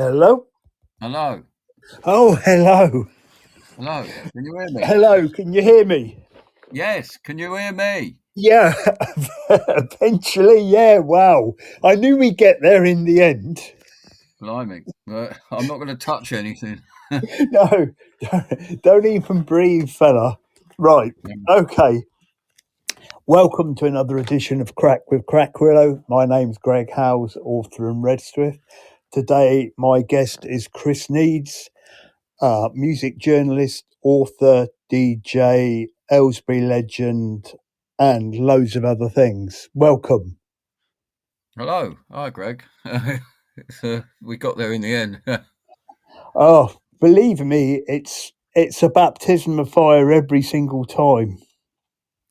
Hello? Hello. Oh, hello. Hello. Can you hear me? Hello, can you hear me? Yes. Can you hear me? Yeah, eventually, yeah, wow. I knew we'd get there in the end. Blimey. I'm not going to touch anything. No, don't even breathe, fella. Right, okay. Welcome to another edition of Crack with Crackwillow. My name's Greg Howes, author and Redstrift. Today, my guest is Kris Needs, music journalist, author, DJ, Aylesbury legend, and loads of other things. Welcome. Hello. Hi, Greg. We got there in the end. Oh, believe me, it's a baptism of fire every single time.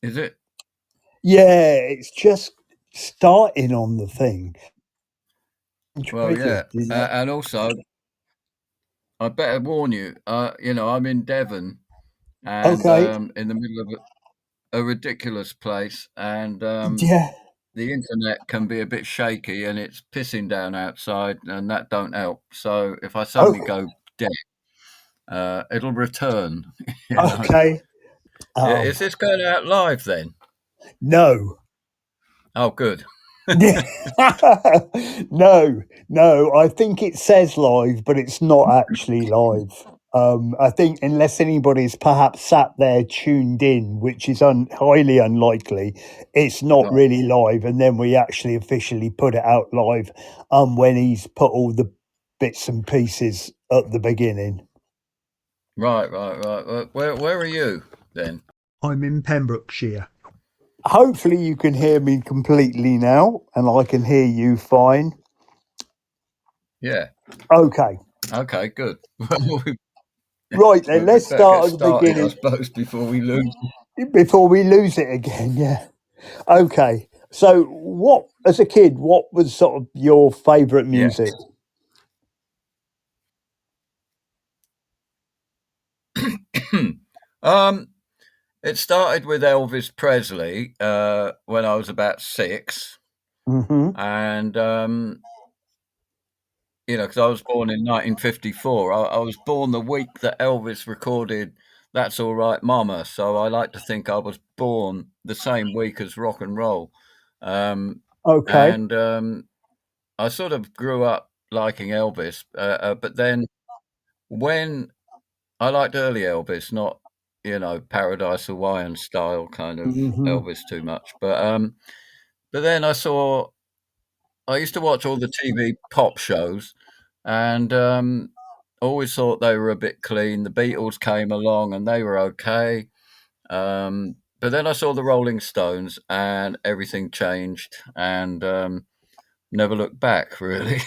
Is it? Yeah, it's just starting on the thing. Well, yeah. You know? And also, I better warn you. I'm in Devon and Okay. in the middle of a ridiculous place, and Yeah. the internet can be a bit shaky, and it's pissing down outside, and that don't help. So if I suddenly Oh, go dead, it'll return. You know. okay. Is this going out live then? No. Oh, good. No. I think it says live, but it's not actually live. I think unless anybody's perhaps sat there tuned in, which is highly unlikely, it's not Right. really live. And then we actually officially put it out live when he's put all the bits and pieces at the beginning. Right. Where are you then? I'm in Pembrokeshire. Hopefully you can hear me completely now, and I can hear you fine. Yeah. Okay. Okay, good. Right then, We let's better get start at the started, I beginning suppose, before we lose. before we lose it again. Yeah. Okay. So, what as a kid, what was sort of your favourite Yeah. music? um, it started with Elvis Presley when I was about 6, Mm-hmm. and because I was born in 1954. I was born the week that Elvis recorded "That's All Right, Mama," so I like to think I was born the same week as rock and roll, um, Okay. and I sort of grew up liking Elvis, but then when I liked early Elvis, not Paradise Hawaiian style kind of Mm-hmm. Elvis too much, but then I used to watch all the TV pop shows, and always thought they were a bit clean. The Beatles came along, and they were okay. But then I saw the Rolling Stones, and everything changed, and never looked back really.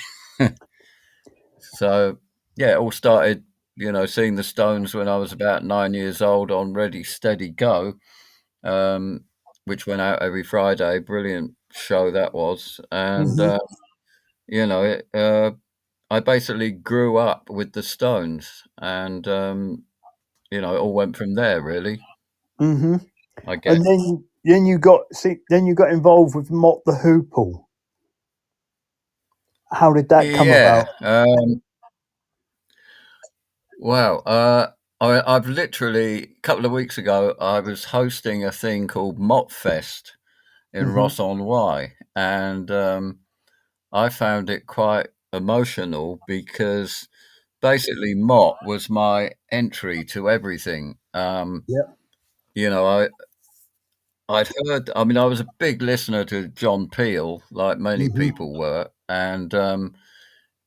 So yeah, it all started, seeing the Stones when I was about 9 years old on Ready Steady Go, um, which went out every Friday. Brilliant show that was, and Mm-hmm. I basically grew up with the Stones, and it all went from there, really. Mm-hmm. I guess. And then you got involved with Mott the Hoople. How did that come Yeah. about? Well, I've literally a couple of weeks ago I was hosting a thing called Mott Fest in Mm-hmm. Ross-on-Wye, and I found it quite emotional because basically Mott was my entry to everything. Yeah. You know, I'd heard. I mean, I was a big listener to John Peel, like many Mm-hmm. people were, and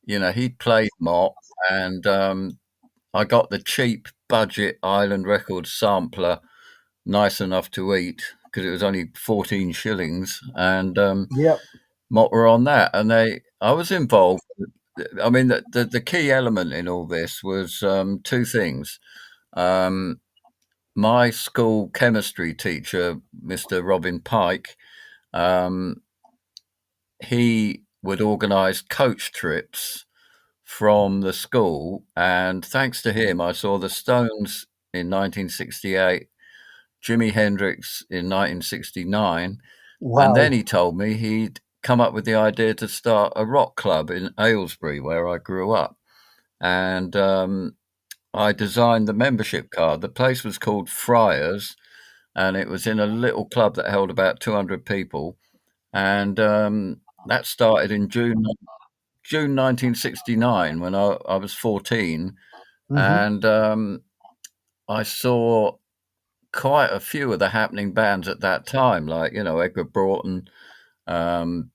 he'd played Mott, and I got the cheap budget Island Records sampler, nice enough to eat because it was only 14 shillings, and Yep. Mott were on that, and I was involved. I mean, the key element in all this was two things. Um, my school chemistry teacher, Mr. Robin Pike, um, he would organise coach trips from the school, and thanks to him, I saw the Stones in 1968, Jimi Hendrix in 1969, and then Wow. he told me he'd come up with the idea to start a rock club in Aylesbury, where I grew up. and I designed the membership card. The place was called Friars, and it was in a little club that held about 200 people. And that started in June 1969 when I was 14. Hmm. And I saw quite a few of the happening bands at that time, like, Edgar Broughton, um,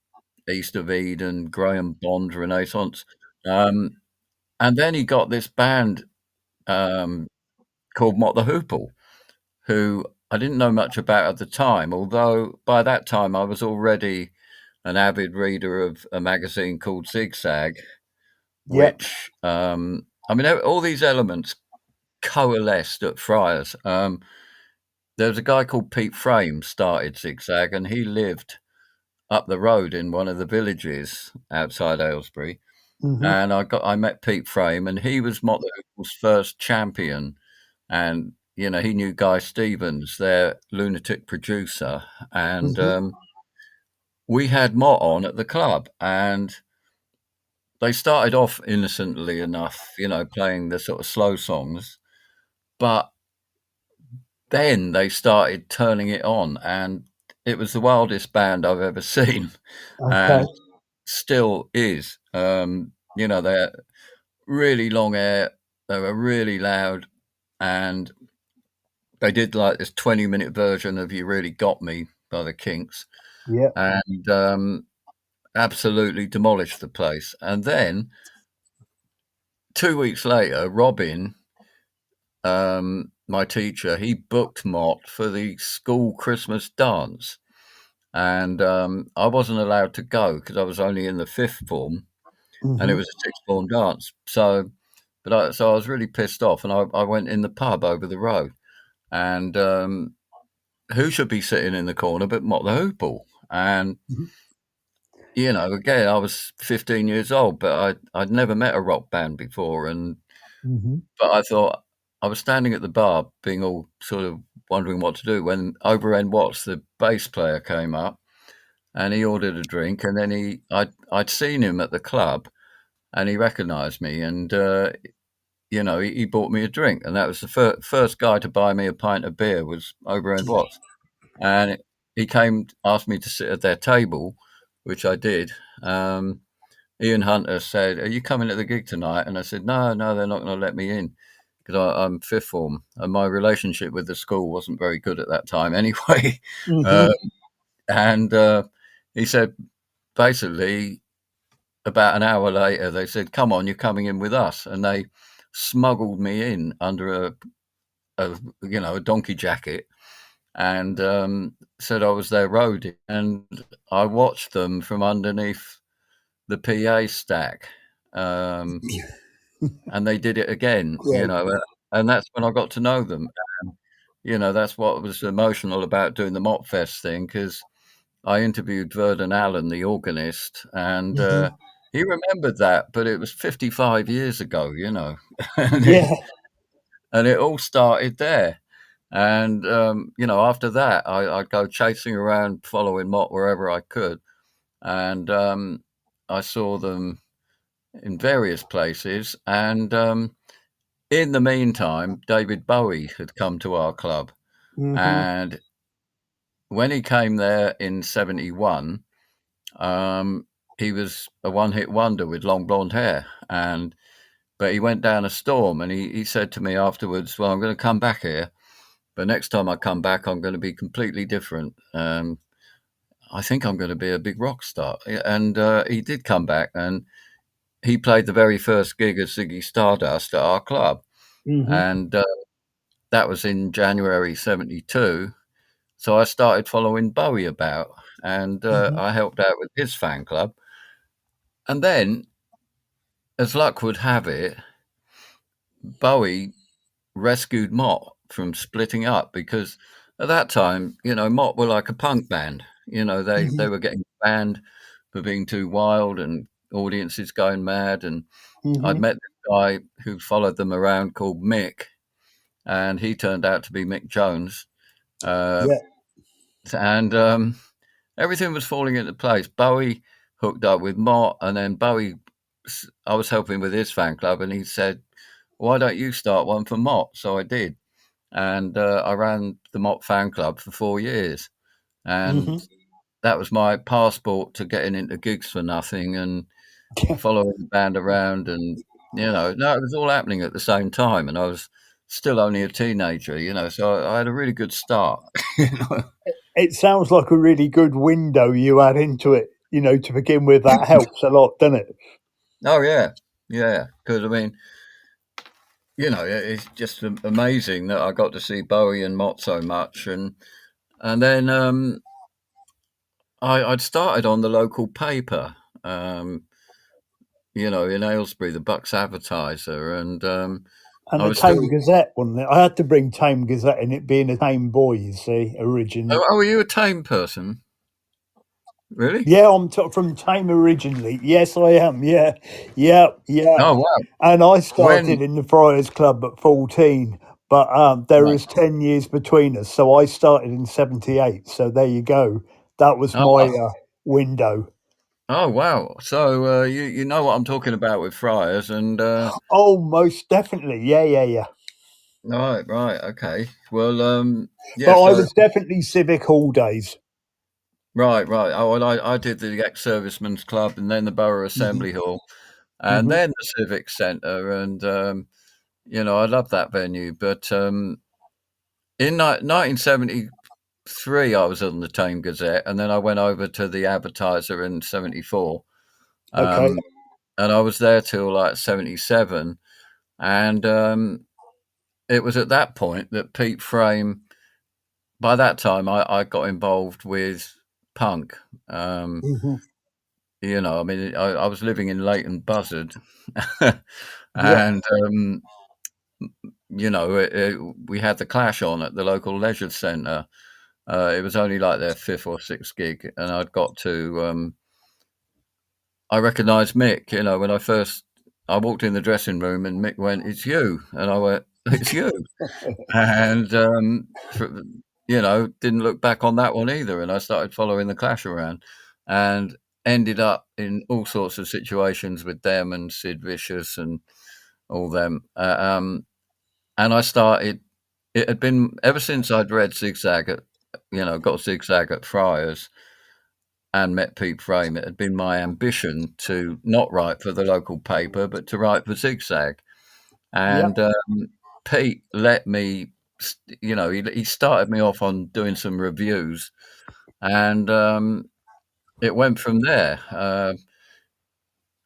East of Eden, Graham Bond, Renaissance. Um, and then he got this band um, called Mott the Hoople, who I didn't know much about at the time, although by that time I was already an avid reader of a magazine called ZigZag, Yep. which, I mean, all these elements coalesced at Friars. There was a guy called Pete Frame started ZigZag, and he lived up the road in one of the villages outside Aylesbury. Hmm. And I met Pete Frame, and he was Mott the Hoople's first champion. And he knew Guy Stevens, their lunatic producer, and Hmm. we had Mott on at the club, and they started off innocently enough, playing the sort of slow songs, but then they started turning it on, and it was the wildest band I've ever seen, Okay. and still is. They're really long hair, they were really loud, and they did like this 20-minute version of You Really Got Me by the Kinks, Yep. and absolutely demolished the place. And then 2 weeks later, Robin, my teacher, he booked Mott for the school Christmas dance. And I wasn't allowed to go because I was only in the fifth form, and it Hmm. was a sixth form dance. So I was really pissed off, and I went in the pub over the road, and who should be sitting in the corner but Mott the Hoople? And again, I was 15 years old, but I'd never met a rock band before, and Hmm. but I thought I was standing at the bar, being all sort of wondering what to do when Overend Watts, the bass player, came up, and he ordered a drink, and then I'd seen him at the club, and he recognised me, and he bought me a drink, and that was the first guy to buy me a pint of beer was Overend Watts, and he came, asked me to sit at their table, which I did. Ian Hunter said, "Are you coming to the gig tonight?" And I said, "No, no, they're not going to let me in because I'm fifth form, and my relationship with the school wasn't very good at that time anyway." Hmm. uh, and he said, basically, about an hour later, they said, "Come on, you're coming in with us," and they smuggled me in under a donkey jacket, and said I was their roadie, and I watched them from underneath the PA stack. Um, and they did it again, Great. and that's when I got to know them. And, that's what was emotional about doing the Mott Fest thing, because I interviewed Vernon Allen, the organist, and Hmm. he remembered that, but it was 55 years ago, and it, Yeah. and it all started there. And, after that, I'd go chasing around, following Mott wherever I could. And I saw them in various places. And in the meantime, David Bowie had come to our club. Hmm. And when he came there in 71, um, he was a one hit wonder with long blonde hair. But he went down a storm, and he said to me afterwards, "Well, I'm going to come back here, but next time I come back, I'm going to be completely different. I think I'm going to be a big rock star." And he did come back, and he played the very first gig as Ziggy Stardust at our club. Hmm. And that was in January 72. So I started following Bowie about, and Hmm. I helped out with his fan club. And then, as luck would have it, Bowie rescued Mott from splitting up, because at that time, Mott were like a punk band. They Hmm. were getting banned for being too wild and audiences going mad. And I'd Hmm. met this guy who followed them around called Mick, and he turned out to be Mick Jones. Uh, Yeah. and everything was falling into place. Bowie hooked up with Mott, and then Bowie I was helping with his fan club, and he said, "Why don't you start one for Mott?" So I did, and I ran the Mott fan club for 4 years, and Hmm. that was my passport to getting into gigs for nothing and following the band around, and no, it was all happening at the same time, and I was still only a teenager, so I had a really good start. It sounds like a really good window you had into it, to begin with. That helps a lot, doesn't it? Oh yeah, yeah. Because I mean, it's just amazing that I got to see Bowie and Mott so much, and then I'd started on the local paper, um, in Aylesbury, the Bucks Advertiser, and And I the was still. Tame Gazette, wasn't it? I had to bring Tame Gazette in, it being a Tame boy, you see, originally. Oh, are you a tame person? Really? Yeah, I'm from Tame originally. Yes, I am. Yeah, yeah, yeah. Oh wow. And I When? started in the Friars Club at 14, but there Right. is 10 years between us. So I started in 78. So there you go. That was my Oh, window. oh wow. So you know what I'm talking about with Friars, and Oh, most definitely. Yeah, yeah, yeah. right, right, okay. Well, yeah. But I So was definitely Civic Hall days. right, right. Oh, well, I did the ex-servicemen's club, and then the Borough Hmm. Assembly Hall, and Hmm. then the Civic Centre, and I love that venue. But in 1973, I was on the Tame Gazette, and then I went over to the Advertiser in '74, Okay. um, and I was there till like '77, and it was at that point that Pete Frame. By that time, I got involved with punk. Hmm. I mean, I was living in Leighton Buzzard, Yeah. and we had the Clash on at the local leisure centre. It was only like their fifth or sixth gig, and I'd got to. I recognised Mick. When I walked in the dressing room, and Mick went, "It's you," and I went, "It's you." And didn't look back on that one either, and I started following the Clash around, and ended up in all sorts of situations with them and Sid Vicious and all them. And I started. It had been ever since I'd read ZigZag got ZigZag at Friars and met Pete Frame. It had been my ambition to not write for the local paper, but to write for ZigZag. Yep. And Pete let me, he started me off on doing some reviews, and it went from there.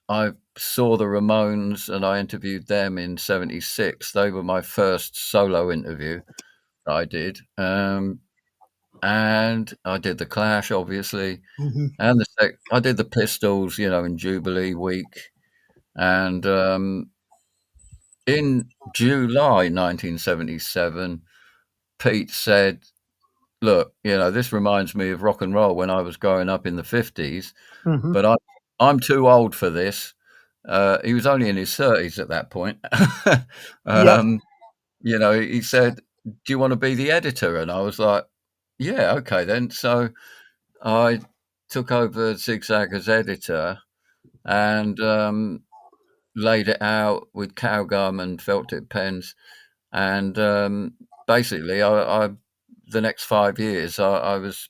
I saw the Ramones and I interviewed them in '76. They were my first solo interview that I did. And I did the Clash, obviously, Hmm. and I did the Pistols, in Jubilee week. And in July 1977, Pete said, "Look, this reminds me of rock and roll when I was growing up in the '50s, Hmm. but I'm too old for this." He was only in his 30s at that point. Yep. um, he said, "Do you want to be the editor?" And I was like, "Yeah, okay then." So I took over ZigZag as editor and laid it out with cow gum and felt tip pens. And basically, the next 5 years, I was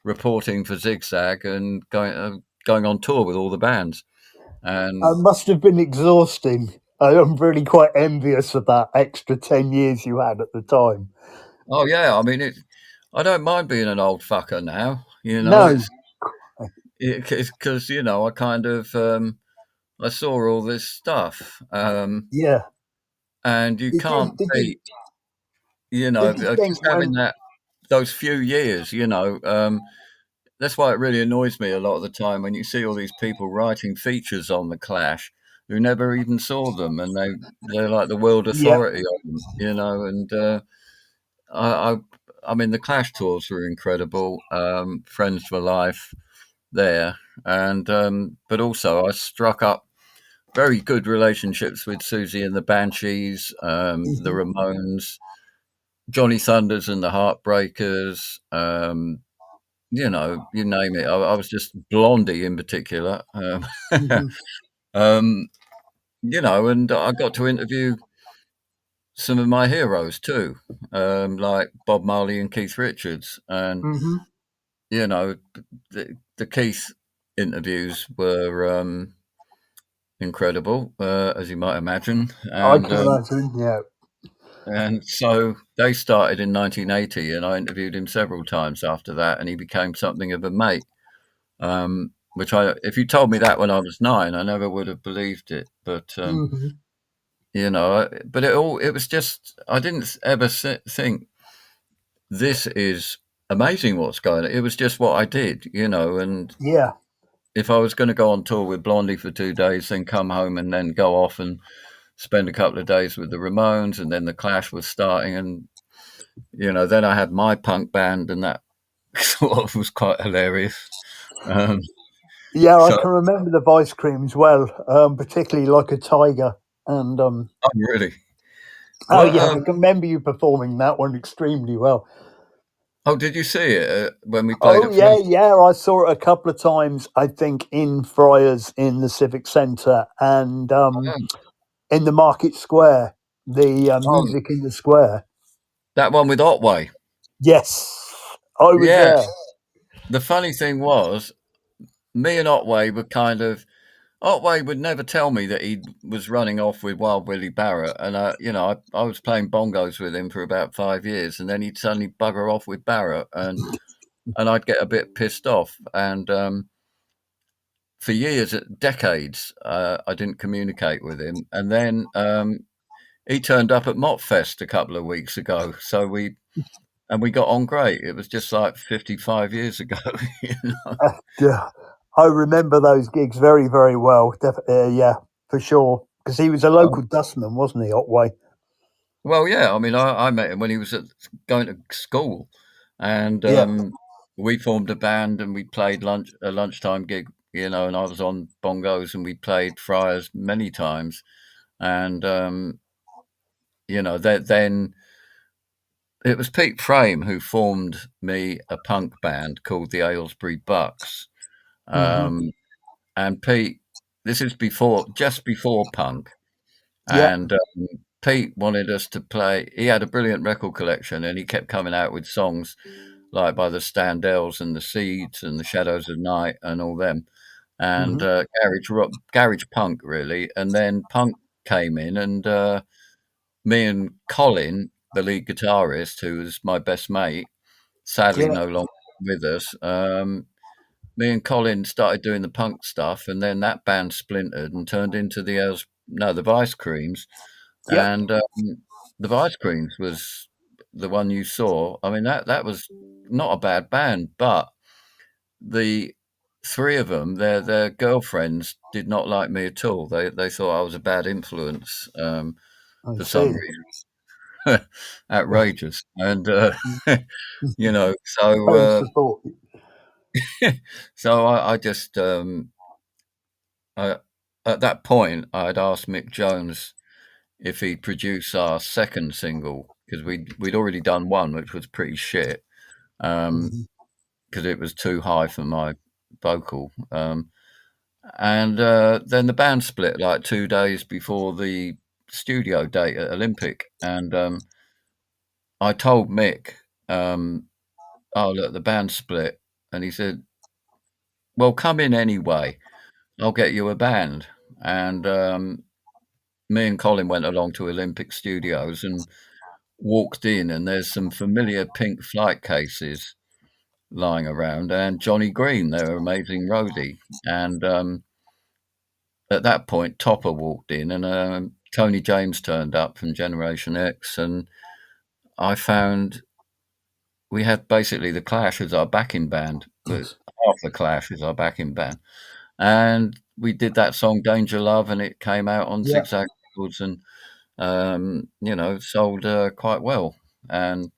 reporting for ZigZag and going on tour with all the bands. And Must have been exhausting. I'm really quite envious of that extra 10 years you had at the time. oh yeah, I mean I don't mind being an old fucker now. No. It's because I kind of I saw all this stuff, Yeah. and you Did you can't did you beat did you think just having when those few years. That's why it really annoys me a lot of the time when you see all these people writing features on the Clash who never even saw them, and they're like the world yeah. authority on them. And I, I I mean the Clash tours were incredible. Friends for life there, and but also I struck up very good relationships with Susie and the Banshees, the Mhm. Ramones, Johnny Thunders and the Heartbreakers. You name it. I was just Blondie in particular. Mhm. um, and I got to interview some of my heroes too, like Bob Marley and Keith Richards. And, Hmm. the Keith interviews were incredible, as you might imagine. I can imagine. Yeah. And so they started in 1980, and I interviewed him several times after that, and he became something of a mate. If you told me that when I was 9, I never would have believed it. But Hmm. but it was just I didn't ever think this is amazing what's going on. It was just what I did, and Yeah. if I was going to go on tour with Blondie for 2 days, then come home and then go off and spend a couple of days with the Ramones, and then the Clash was starting, and then I had my punk band, and that sort of was quite hilarious. Um, Yeah, I so, can remember the Vice Creams well, particularly like a tiger. And oh, really? oh What? yeah, I can remember you performing that one extremely well. Oh, did you see it when we played Oh at yeah, Flint? yeah. I saw it a couple of times. I think in Friars in the Civic Centre and Oh, in the Market Square, the oh, music in the square. that one with Otway. Yes, I was Yeah. there. The funny thing was, me and Otway were kind of. Otway would never tell me that he was running off with Wild Willie Barrett, and I was playing bongos with him for about 5 years, and then he'd suddenly bugger off with Barrett, and I'd get a bit pissed off, and for years, decades, I didn't communicate with him, and then he turned up at Motfest a couple of weeks ago, so we got on great. It was just like 55 years ago. you know? Yeah, I remember those gigs very, very well. Yeah, for sure. Because he was a Um, local dustman, wasn't he, Otway? well, yeah, I mean, I met him when he was going to school, and Yeah. we formed a band and we played a lunchtime gig, and I was on bongos and we played Friars many times, and then it was Pete Frame who formed me a punk band called the Aylesbury Bucks. Hmm. Um, and Pete, this is just before punk. Yeah. And Pete wanted us to play. He had a brilliant record collection, and he kept coming out with songs like by the Standells and the Seeds and the Shadows of Night and all them, and Hmm. garage rock, garage punk, really. And then punk came in, and me and Colin, the lead guitarist, who was my best mate, sadly Yeah. no longer with us. Me and Colin started doing the punk stuff, and then that band splintered and turned into the Vice Creams, Yep. and the Vice Creams was the one you saw. I mean that was not a bad band, but the three of them, their girlfriends did not like me at all. They thought I was a bad influence I for some see. reason. Outrageous, and Home support. so I just I, at that point I'd asked Mick Jones if he'd produce our second single because we'd already done one which was pretty shit Hmm. because it was too high for my vocal. And then the band split like 2 days before the studio date at Olympic, and I told Mick, um, "Oh look, the band split," and he said, "Well, come in anyway. I'll get you a band." And me and Colin went along to Olympic Studios and walked in, and there's some familiar pink flight cases lying around, and Johnny Green, their amazing roadie. And at that point, Topper walked in, and Tony James turned up from Generation X, and I found we had basically the Clash as our backing band, but Nice. half the Clash as our backing band. And we did that song Danger Love, and it came out on Yeah. ZigZag Records and sold quite well. And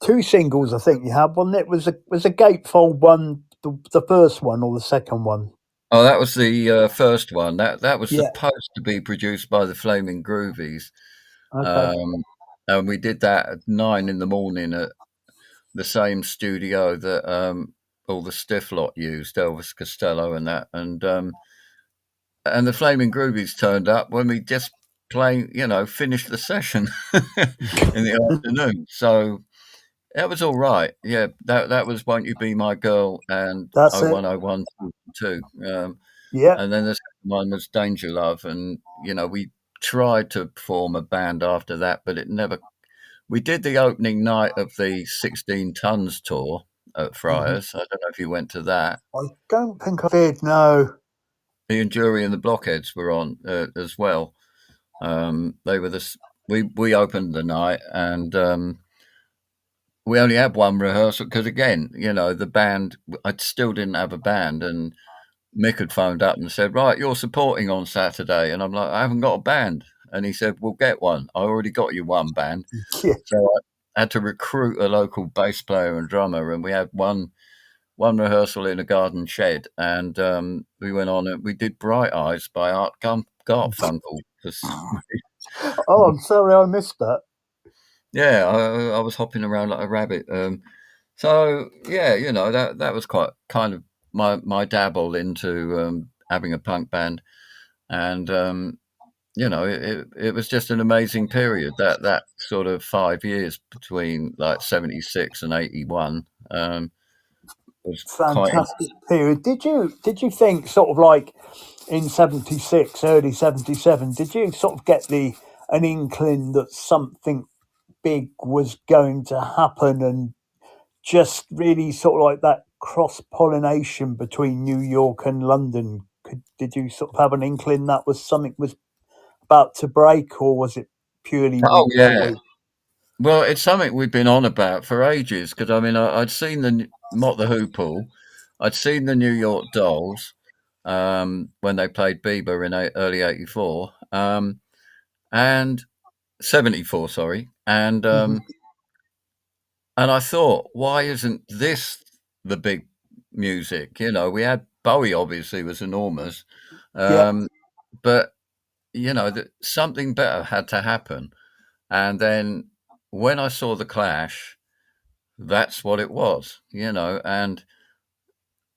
Two singles, I think you had, wasn't it? Was a gatefold one the first one or the second one? oh, that was the first one. That was Yeah. supposed to be produced by the Flaming Groovies, Okay. um, and we did that at 9 in the morning at the same studio that all the Stiff lot used, Elvis Costello and that. And and the Flaming Groovies turned up when we just finished the session in the afternoon. So that was all right. Yeah, that was "Won't You Be My Girl" and That's "Oh it. One Oh One Two." Yeah. And then the second one was "Danger Love," and we tried to form a band after that, but it never. We did the opening night of the 16 Tons tour at Mhm. Friars. I don't know if you went to that. I don't think I did. No. Ian Jury and the Blockheads were on as well. They were we opened the night, and we only had one rehearsal because, again, the band. I still didn't have a band, and Mick had phoned up and said, "Right, you're supporting on Saturday," and I'm like, "I haven't got a band," and he said, "We'll get one. I already got you one band." Yeah. So I had to recruit a local bass player and drummer, and we had one rehearsal in a garden shed, and we went on and we did "Bright Eyes" by Art Garfunkel. Oh, I'm sorry, I missed that. Yeah, I was hopping around like a rabbit. So yeah, that was quite kind of my dabble into having a punk band, and it was just an amazing period. That sort of 5 years between like 76 and 81 was quite. Fantastic period. Did you think sort of like in 76, early 77, did you sort of get the an inkling that something big was going to happen, and just really sort of like that cross pollination between New York and London? Did you sort of have an inkling that was something was about to break, or was it purely Oh we yeah. sort of? Well, it's something we've been on about for ages because I mean I'd seen the Mott the Hoople, I'd seen the New York Dolls when they played Bieber in early '84 and '74, sorry, Mhm. and I thought, why isn't this the big music? We had Bowie, obviously, was enormous, Yeah. um, but something better had to happen. And then when I saw the Clash, that's what it was, and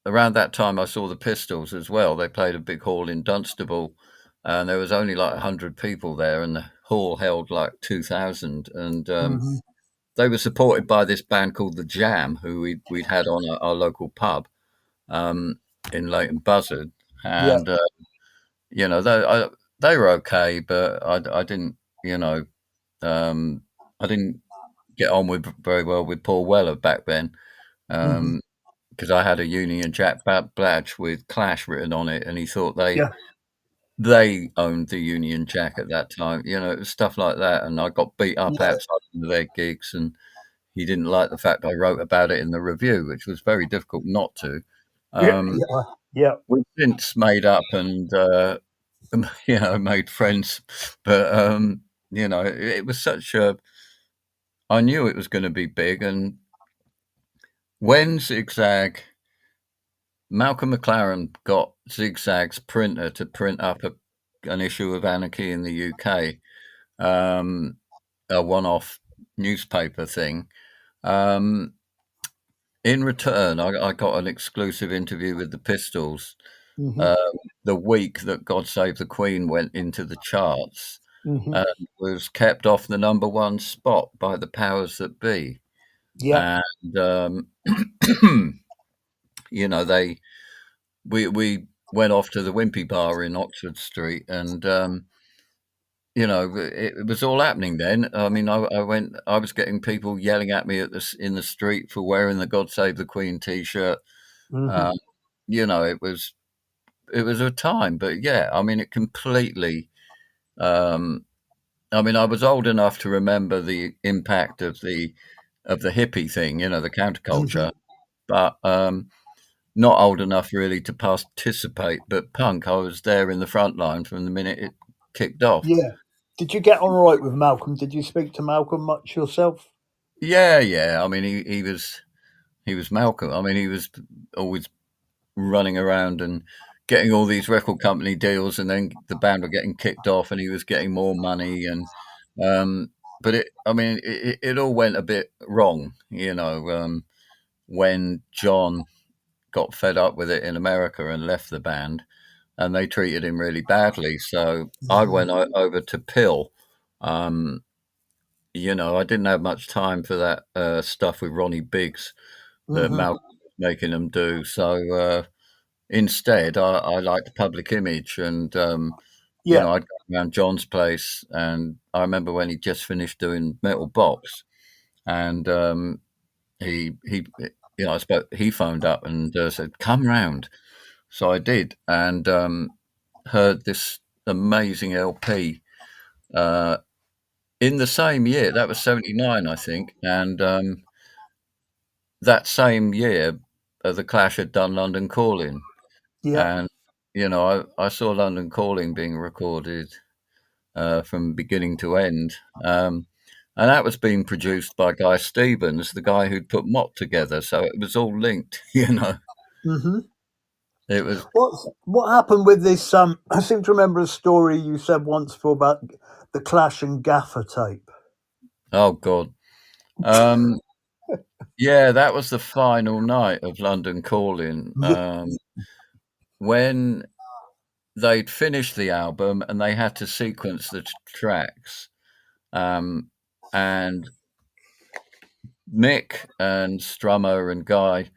around that time I saw the Pistols as well. They played a big hall in Dunstable, and there was only like 100 people there, and the hall held like 2,000. And Hmm. they were supported by this band called The Jam, who we'd had on our local pub um, in Leighton Buzzard. Yeah. And, they were okay, but I didn't, um, I didn't get on with very well with Paul Weller back then. Hmm. Um, because I had a Union Jack badge with Clash written on it, and he thought Yeah. they owned the Union Jack at that time. It was stuff like that, and I got beat up Yeah. outside of their gigs, and he didn't like the fact I wrote about it in the review, which was very difficult not to. Yeah. Um, Yeah. Yeah. we've since made up and made friends, but it was such a. I knew it was going to be big, and when ZigZag Malcolm McLaren got ZigZag's printer to print up an issue of Anarchy in the UK, um, a one-off newspaper thing. Um, in return, I got an exclusive interview with the Pistols Hmm. um, the week that "God Save the Queen" went into the charts Hmm. and was kept off the number one spot by the powers that be. Yeah. And they we went off to the Wimpy Bar in Oxford Street, and it was all happening then. I mean, I was getting people yelling at me in the street for wearing the "God Save the Queen" T-shirt. Hmm. Um, it was a time, but yeah, I mean, it completely. Um, I mean, I was old enough to remember the impact of the hippie thing, the Hmm. counterculture, but not old enough really to participate. But punk, I was there in the front line from the minute it kicked off. Yeah. Did you get on all right with Malcolm? Did you speak to Malcolm much yourself? Yeah, yeah. I mean, he was Malcolm. I mean, he was always running around and getting all these record company deals, and then the band were getting kicked off, and he was getting more money, and um, but I mean, it all went a bit wrong, when John got fed up with it in America and left the band. and they treated him really badly. So I went over to Pill. Um, I didn't have much time for that stuff with Ronnie Biggs that Hmm. Malcolm was making them do. So instead, I liked Public Image, and Yeah. I'd go around John's place, and I remember when he just finished doing Metal Box, and he I spoke. He phoned up and said, "Come round." So I did, and heard this amazing LP uh, in the same year. That was '79, I think, and that same year, the Clash had done London Calling, Yeah. and I saw London Calling being recorded from beginning to end. And that was being produced by Guy Stevens, the guy who'd put Mott together. So it was all linked, Hmm. It was, What happened with this? I seem to remember a story you said once for about the Clash and Gaffer tape. oh God. Um, yeah, that was the final night of London Calling. When they'd finished the album and they had to sequence the tracks. Um, and Mick and Strummer and Guy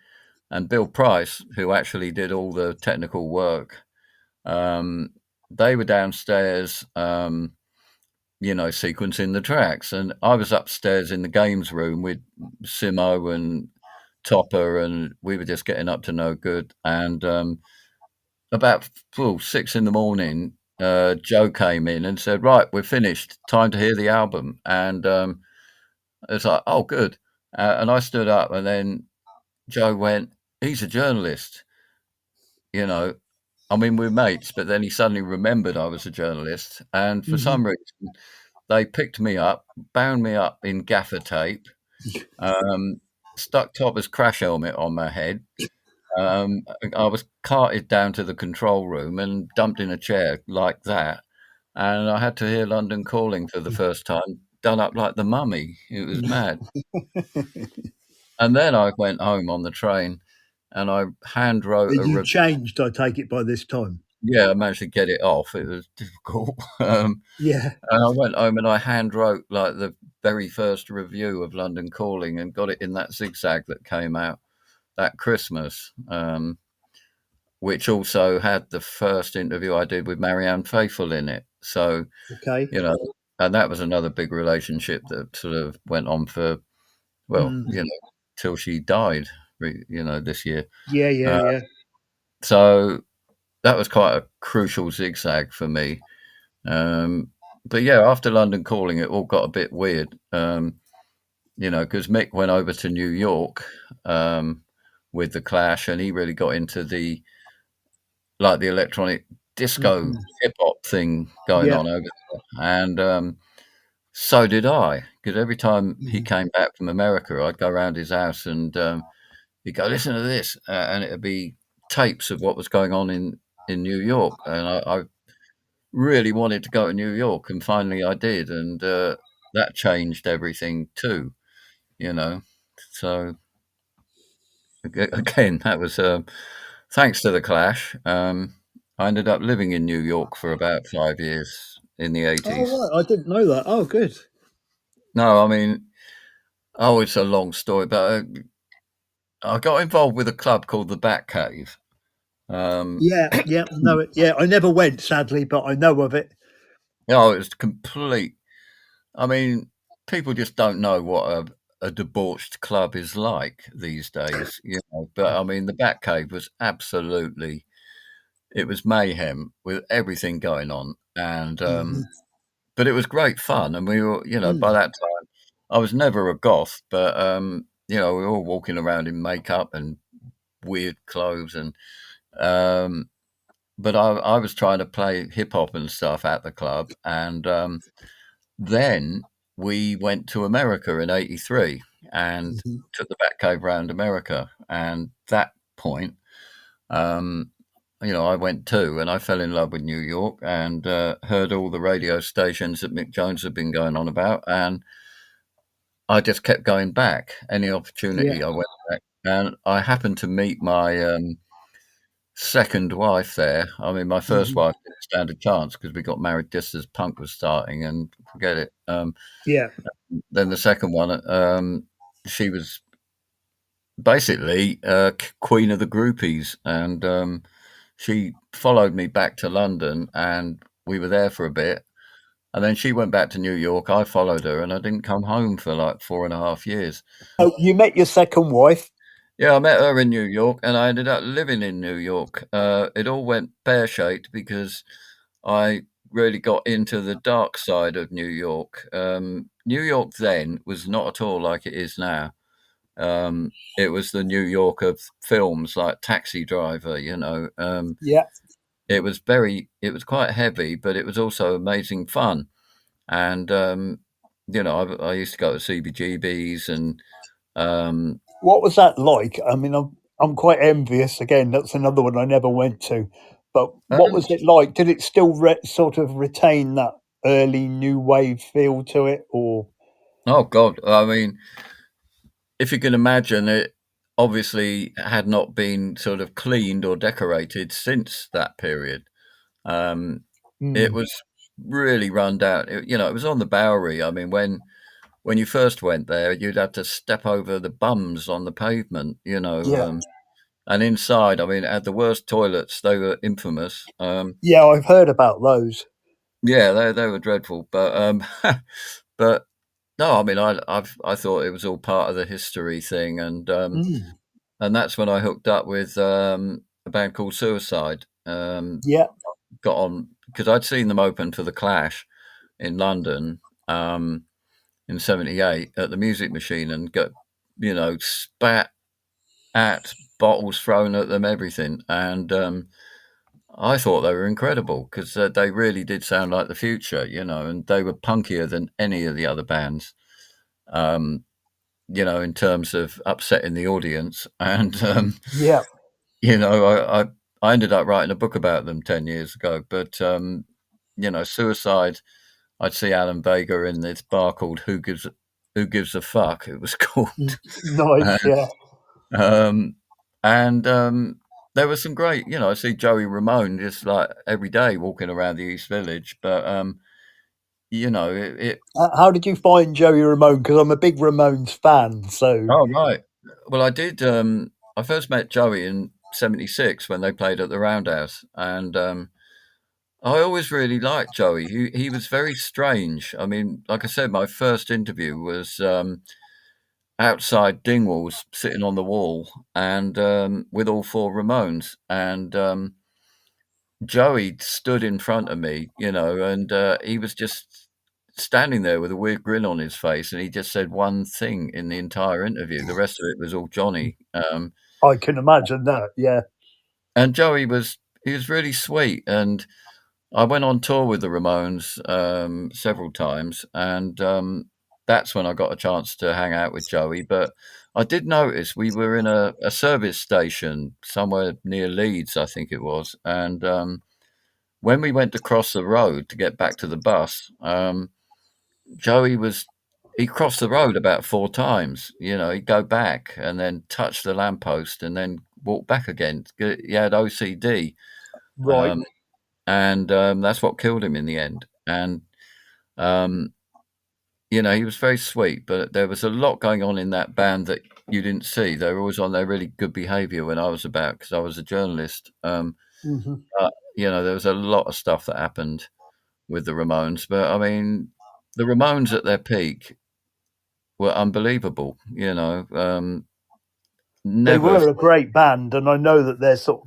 and Bill Price, who actually did all the technical work, um, they were downstairs, sequencing the tracks. And I was upstairs in the games room with Simo and Topper, and we were just getting up to no good. And about 6 in the morning, Joe came in and said, "Right, we're finished. Time to hear the album." And it's like, "Oh, good." And I stood up, and then Joe went, "He's a journalist, you know." I mean, we're mates, but then he suddenly remembered I was a journalist, and for Hmm. some reason, they picked me up, bound me up in gaffer tape, um, stuck Topper's crash helmet on my head. I was carted down to the control room and dumped in a chair like that, and I had to hear London Calling for the first time, done up like the Mummy. It was mad. And then I went home on the train, and I hand wrote a You review. changed, I take it, by this time. Yeah, I managed to get it off. It was difficult. Yeah. And I went home and I hand wrote like the very first review of London Calling and got it in that ZigZag that came out that Christmas, which also had the first interview I did with Marianne Faithfull in it. So, Okay. you know, and that was another big relationship that sort of went on for, well, Mm. till she died, this year. Yeah. Yeah. Uh, Yeah. so that was quite a crucial zigzag for me. Um, but yeah, after London Calling, it all got a bit weird, because Mick went over to New York with the Clash, and he really got into the electronic disco Mhm. hip hop thing going Yeah. on over there, and so did I. Because every time he Mhm. came back from America, I'd go around his house and he'd go, "Listen to this," and it'd be tapes of what was going on in New York, and I really wanted to go to New York, and finally I did, and that changed everything too, you know. So again, that was thanks to the Clash. I ended up living in New York for about 5 years in the Oh, '80s. right. I didn't know that. Oh, good. No, I mean, oh, it's a long story, but I got involved with a club called the Bat Cave. Um, Yeah. Yeah. No. Yeah. I never went, sadly, but I know of it. it was complete. I mean, people just don't know what a debauched club is like these days, But I mean, the Batcave was absolutely, it was mayhem with everything going on, and Hmm. but it was great fun, and we were, by Mm. that time, I was never a goth, but we were all walking around in makeup and weird clothes, and um, but I was trying to play hip hop and stuff at the club, and then we went to America in '83 and Mhm. took the Batcave round America. And that point, um, I went too, and I fell in love with New York and heard all the radio stations that Mick Jones had been going on about, and I just kept going back. Any Yeah. opportunity, I went back, and I happened to meet my second wife there. I mean, my first Mhm. wife didn't stand a chance because we got married just as punk was starting, and forget it. Yeah. Then the second one, she was basically queen of the groupies, and she followed me back to London, and we were there for a bit. And then she went back to New York. I followed her, and I didn't come home for like 4.5 years. Oh, you met your second wife? Yeah, I met her in New York, and I ended up living in New York. It all went pear-shaped because I really got into the dark side of New York. New York then was not at all like it is now. It was the New York of films like Taxi Driver, you know. Yeah. It was quite heavy, but it was also amazing fun. And I used to go to CBGBs, and um, What was that like? I mean, I'm quite envious. Again, that's another one I never went to. But what um, was it like? Did it still sort of retain that early new wave feel to it, or? oh God, I mean, if you can imagine it, obviously had not been sort of cleaned or decorated since that period. Um, it Mm, was really run down. It was on the Bowery. I mean, when you first went there, you'd have to step over the bums on the pavement, yeah, and inside, I mean, it had the worst toilets. They were infamous. yeah, I've heard about those. Yeah, they were dreadful, but but no, I mean, I thought it was all part of the history thing, Mm, and that's when I hooked up with a band called Suicide. yeah, Got on because I'd seen them open for the Clash in London in '78 at the Music Machine, and got spat at, bottles thrown at them, everything, and I thought they were incredible because they really did sound like the future, and they were punkier than any of the other bands. Um, in terms of upsetting the audience. And, yeah. I ended up writing a book about them 10 years ago. But, Suicide, I'd see Alan Vega in this bar called Who Gives a Fuck, it was called. Nice. Yeah. um, and there was some great, I see Joey Ramone just like every day walking around the East Village. But, it How did you find Joey Ramone? Because I'm a big Ramones fan. So. Oh, right. Well, I did, I first met Joey in '76 when they played at the Roundhouse, and, I always really liked Joey. He was very strange. I mean, like I said, my first interview was, outside Dingwall's, sitting on the wall, and, with all 4 Ramones, and, Joey stood in front of me, and, he was just standing there with a weird grin on his face, and he just said one thing in the entire interview. The rest of it was all Johnny. I can imagine that. Yeah. And he was really sweet, and I went on tour with the Ramones, several times, and, that's when I got a chance to hang out with Joey. But I did notice we were in a service station somewhere near Leeds, I think it was, and, when we went to cross the road to get back to the bus, Joey was he crossed the road about 4 times. He'd go back and then touch the lamppost and then walk back again. He had OCD, Right. um, and, that's what killed him in the end. And, um, he was very sweet, but there was a lot going on in that band that you didn't see. They were always on their really good behavior when I was about, because I was a journalist. Hmm. But, there was a lot of stuff that happened with the Ramones. But, I mean, the Ramones at their peak were unbelievable, They never. were a great band, and I know that they're sort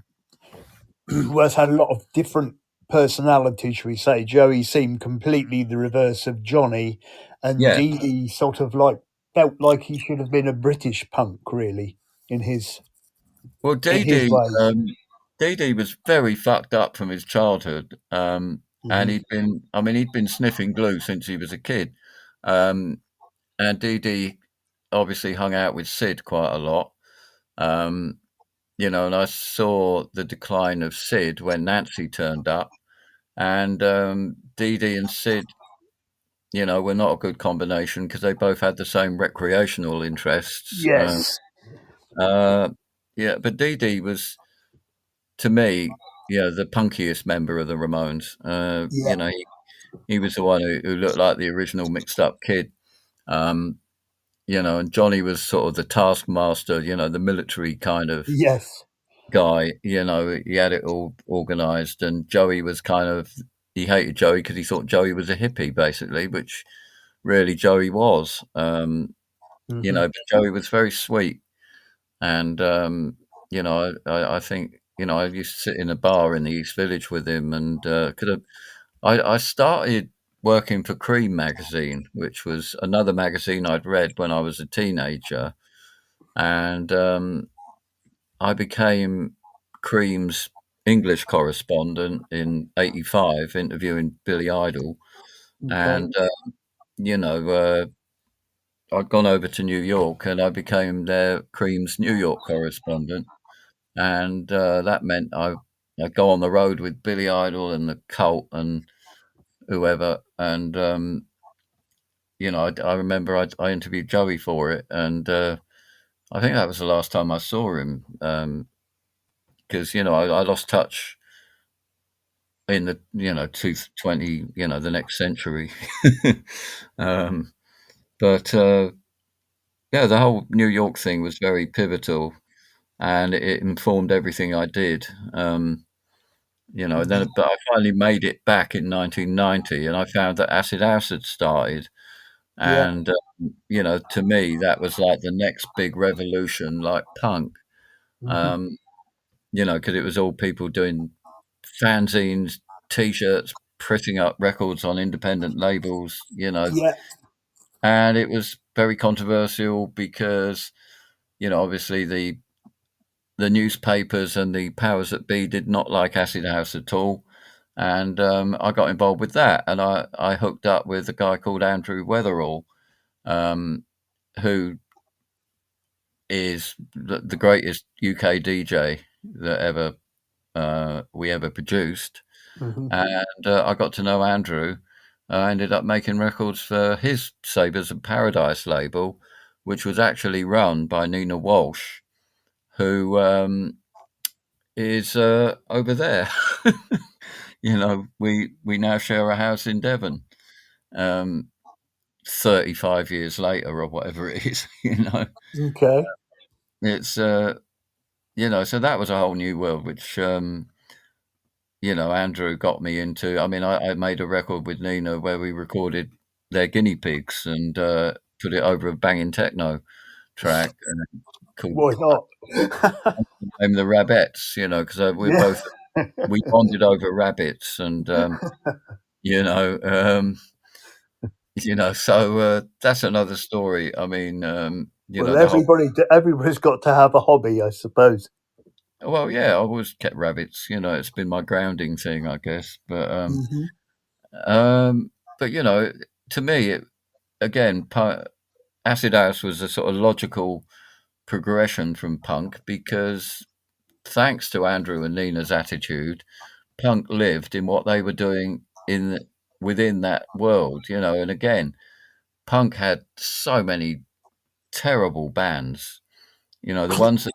of well, had a lot of different personalities, shall we say. Joey seemed completely the reverse of Johnny, and Yeah. Dee Dee sort of like felt like he should have been a British punk, really, in his Well, in his way. Dee Dee was very fucked up from his childhood, and Hmm. he'd been sniffing glue since he was a kid, um, and Dee Dee obviously hung out with Sid quite a lot, um, and I saw the decline of Sid when Nancy turned up, and, Dee Dee and Sid, were not a good combination because they both had the same recreational interests. Yes. Uh, yeah, but Dee Dee was to me, the punkiest member of the Ramones. Yeah. He was the one who looked like the original mixed up kid. Um, and Johnny was sort of the taskmaster, the military kind of Yes. guy. He had it all organized, and Joey was kind of he hated Joey because he thought Joey was a hippie, basically, which really Joey was. Hmm. But Joey was very sweet, and I think I used to sit in a bar in the East Village with him, and could have. I started working for Cream magazine, which was another magazine I'd read when I was a teenager, and I became Cream's English correspondent in '85, interviewing Billy Idol, Okay. and you know, uh, I'd gone over to New York and I became their Cream's New York correspondent, and that meant I'd go on the road with Billy Idol and the Cult and whoever, and I remember I interviewed Joey for it, and I think that was the last time I saw him, because I lost touch in the 20, the next century. um, but yeah, the whole New York thing was very pivotal, and it informed everything I did. But I finally made it back in 1990, and I found that Acid House had started, Yeah. and to me that was like the next big revolution, like punk. Hmm. Um, because it was all people doing fanzines, t-shirts, printing up records on independent labels, Yeah. and it was very controversial because, obviously the newspapers and the powers that be did not like Acid House at all. And I got involved with that, and I hooked up with a guy called Andrew Weatherall, um, who is the greatest UK DJ that ever we ever produced. Hmm. And I got to know Andrew. I ended up making records for his Sabres of Paradise label, which was actually run by Nina Walsh, who is over there. We now share a house in Devon. 35 years later, or whatever it is. Okay. It's so that was a whole new world, which Andrew got me into. I mean, I made a record with Nina where we recorded their guinea pigs and put it over a banging techno track called Why not? the Rabbits, because Yeah. we bonded over rabbits, and you know, um, so that's another story. I mean, Well, the whole. everybody's got to have a hobby, I suppose. Well, yeah, I always kept rabbits. It's been my grounding thing, I guess. Hmm. Um, but to me, again, Acid House was a sort of logical progression from punk because thanks to Andrew and Nina's attitude, punk lived in what they were doing within that world, and again, punk had so many terrible bands, the ones that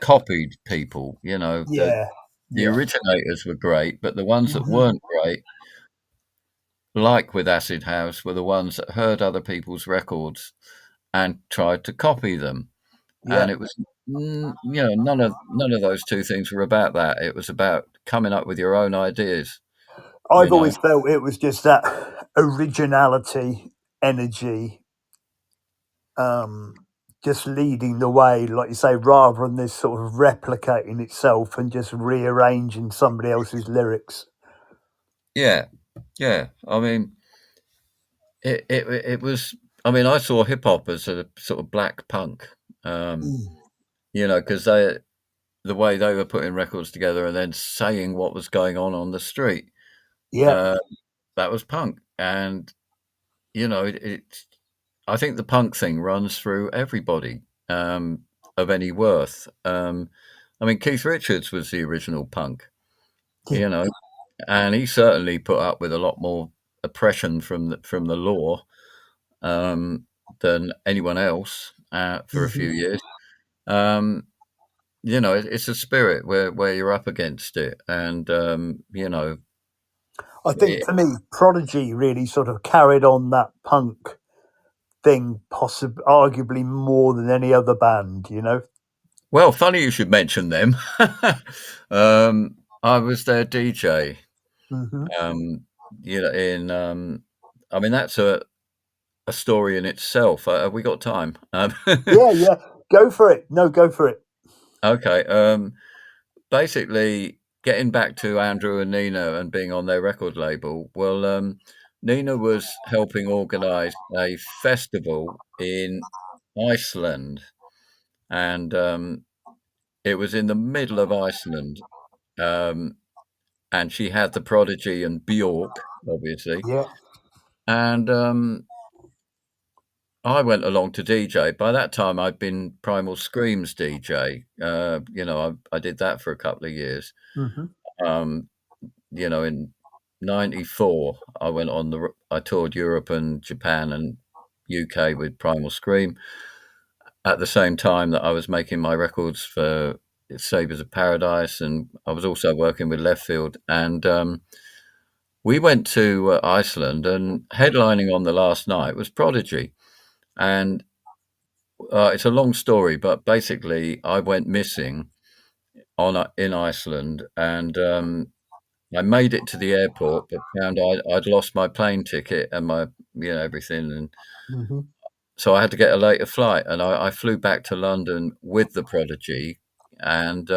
copied people, Yeah. the Yeah. originators were great, but the ones that Hmm. weren't great, like with Acid House, were the ones that heard other people's records and tried to copy them. Yeah. And it was, none of those two things were about that. It was about coming up with your own ideas, you I've know. always felt it was just that originality, energy, um, just leading the way, like you say, rather than this sort of replicating itself and just rearranging somebody else's lyrics. Yeah, yeah. I mean, it was. I mean, I saw hip hop as a sort of black punk, um, Mm. because the way they were putting records together and then saying what was going on the street, Yeah. uh, that was punk. And I think the punk thing runs through everybody, of any worth. I mean, Keith Richards was the original punk, Yeah. you know, and he certainly put up with a lot more oppression from the law, um, than anyone else, for a few Hmm. years. Um, it's a spirit where you're up against it, and I think it, for me, Prodigy really sort of carried on that punk thing, possibly, arguably more than any other band. well, funny you should mention them. I was their DJ. Hmm. Um, in I mean, that's a story in itself. Have we got time? Yeah, yeah. Go for it. No, go for it. Okay. Basically, getting back to Andrew and Nina and being on their record label. Well, Nina was helping organise a festival in Iceland, and it was in the middle of Iceland. Um, and she had the Prodigy and Bjork, obviously. Yeah. And I went along to DJ. By that time, I'd been Primal Scream's DJ. I did that for a couple of years. Hmm. Um, in '94, I toured Europe and Japan and UK with Primal Scream at the same time that I was making my records for Sabres of Paradise, and I was also working with Left Field. And we went to Iceland, and headlining on the last night was Prodigy. And it's a long story, but basically, I went missing in Iceland, and I made it to the airport, but found I'd lost my plane ticket and my everything, and Hmm. so I had to get a later flight, and I flew back to London with the Prodigy, and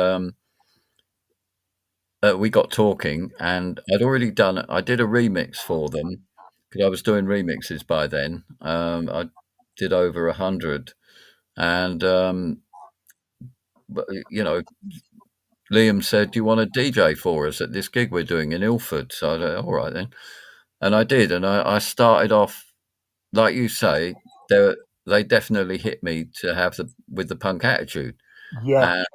we got talking, and I did a remix for them because I was doing remixes by then. I did over 100, and but, Liam said, "Do you want to DJ for us at this gig we're doing in Ilford?" So I said, "All right then," and I did, and I started off like you say. They they definitely hit me to have with the punk attitude, Yeah. and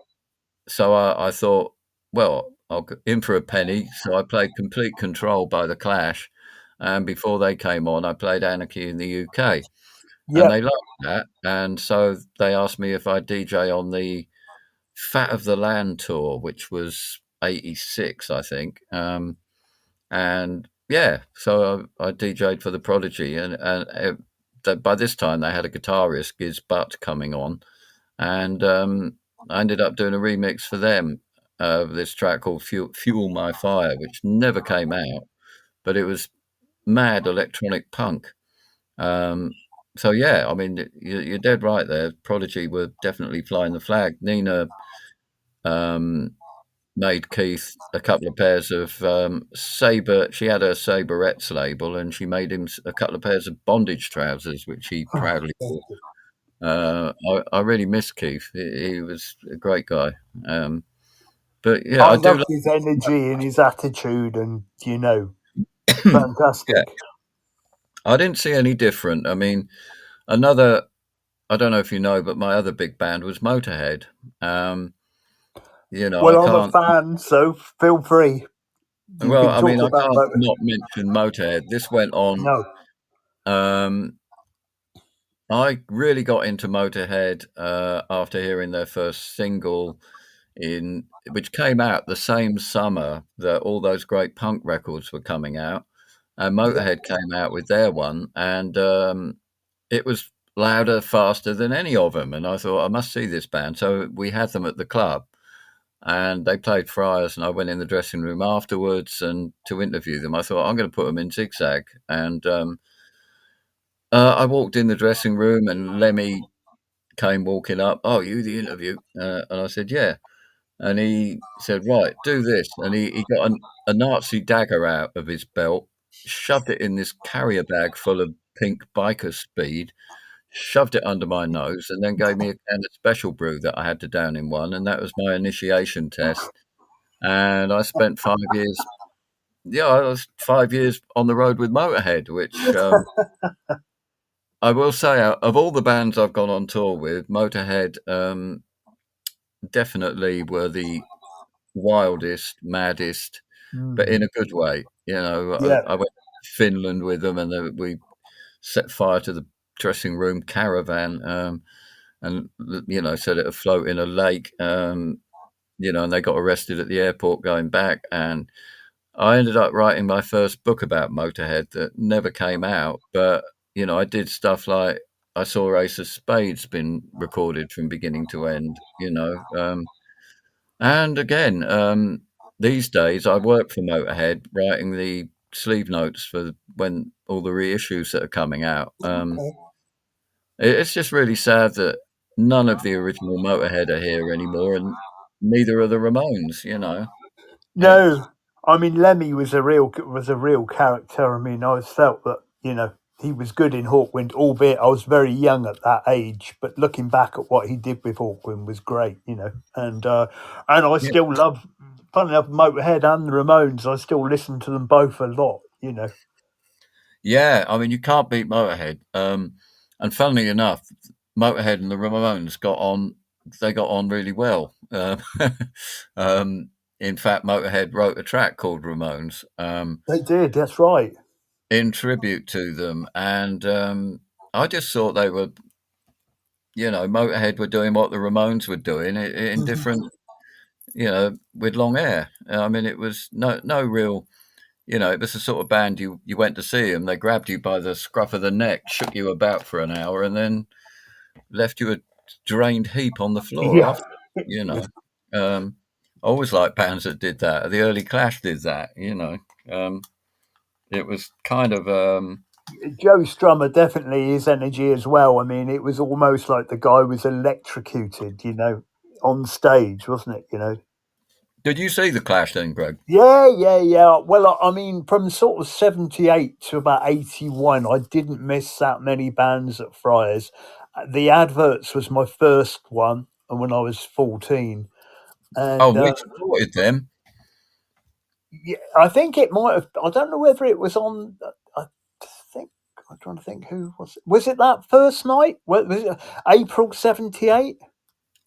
so I thought, well, I'll go in for a penny. So I played Complete Control by The Clash, and before they came on, I played Anarchy in the UK, and Yeah. they liked that, and so they asked me if I'd DJ on the Fat of the Land tour, which was '86, I think. And yeah, so I DJ'd for the Prodigy, and by this time they had a guitarist, Giz Butt, coming on, and I ended up doing a remix for them of this track called Fuel My Fire, which never came out, but it was mad electronic punk. Um, so yeah, I mean, you're dead right there. Prodigy were definitely flying the flag. Nina um, made Keith a couple of pairs of Sabre. She had a Sabrettes label, and she made him a couple of pairs of bondage trousers, which he proudly wore. I really miss Keith. He was a great guy. But yeah, I I do. loved his energy and his attitude, and Yeah, fantastic. I didn't see any different. I mean, another. I don't know if you know, but my other big band was Motorhead. Um, I Well, I'm a can't. fan, so feel free. You Well, can I mean, talk I about can't both. not mention Motorhead. This went on. No. Um, I really got into Motorhead after hearing their first single, which came out the same summer that all those great punk records were coming out, and Yeah. Motorhead came out with their one, and it was louder, faster than any of them. And I thought I must see this band. So we had them at the club, and they played Friars, and I went in the dressing room afterwards and to interview them. I thought I'm going to put them in ZigZag, and I walked in the dressing room, and Lemmy came walking up. "Oh, you the interview?" And I said, "Yeah." And he said, "Right, do this." And he got a Nazi dagger out of his belt, shoved it in this carrier bag full of pink biker speed, shoved it under my nose, and then gave me a can of special brew that I had to down in one. And that was my initiation test. And I spent 5 years. Yeah, I was 5 years on the road with Motorhead, which I will say, of all the bands I've gone on tour with, Motorhead definitely were the wildest, maddest, but Mm. in a good way. Yeah. I went to Finland with them, and we set fire to the dressing room caravan. and set it afloat in a lake. And they got arrested at the airport going back. And I ended up writing my first book about Motorhead that never came out. But I did stuff like I saw Ace of Spades been recorded from beginning to end. And again, these days I work for Motorhead, writing the sleeve notes for when all the reissues that are coming out. Okay. It's just really sad that none of the original Motorhead are here anymore, and neither are the Ramones. No, It's I mean Lemmy was a real character. I mean, I always felt that he was good in Hawkwind, albeit I was very young at that age. But looking back at what he did with Hawkwind was great. And I yeah, still love, funny enough, Motorhead and the Ramones. I still listen to them both a lot. yeah. I mean, you can't beat Motorhead. And funnily enough, Motorhead and the Ramones got on. They got on really well. Um, in fact, Motorhead wrote a track called Ramones. They did. That's right. In tribute to them. And I just thought they were, Motorhead were doing what the Ramones were doing in different, with long hair. I mean, it was no real, it was the sort of band you went to see them. They grabbed you by the scruff of the neck, shook you about for an hour, and then left you a drained heap on the floor Yeah. after. You know, I always liked bands that did that. The early Clash did that. Um, it was kind of. Joe Strummer definitely his energy as well. I mean, it was almost like the guy was electrocuted, on stage, wasn't it? Did you see the Clash then, Greg? Yeah, yeah, yeah. Well, I mean, from sort of 78 to about 81, I didn't miss that many bands at Friars. The Adverts was my first one, and when I was 14. Oh, And we supported them. yeah, I think it might have, I don't know whether it was on, I think, I'm trying to think who was it. Was it that first night? Was it April 78?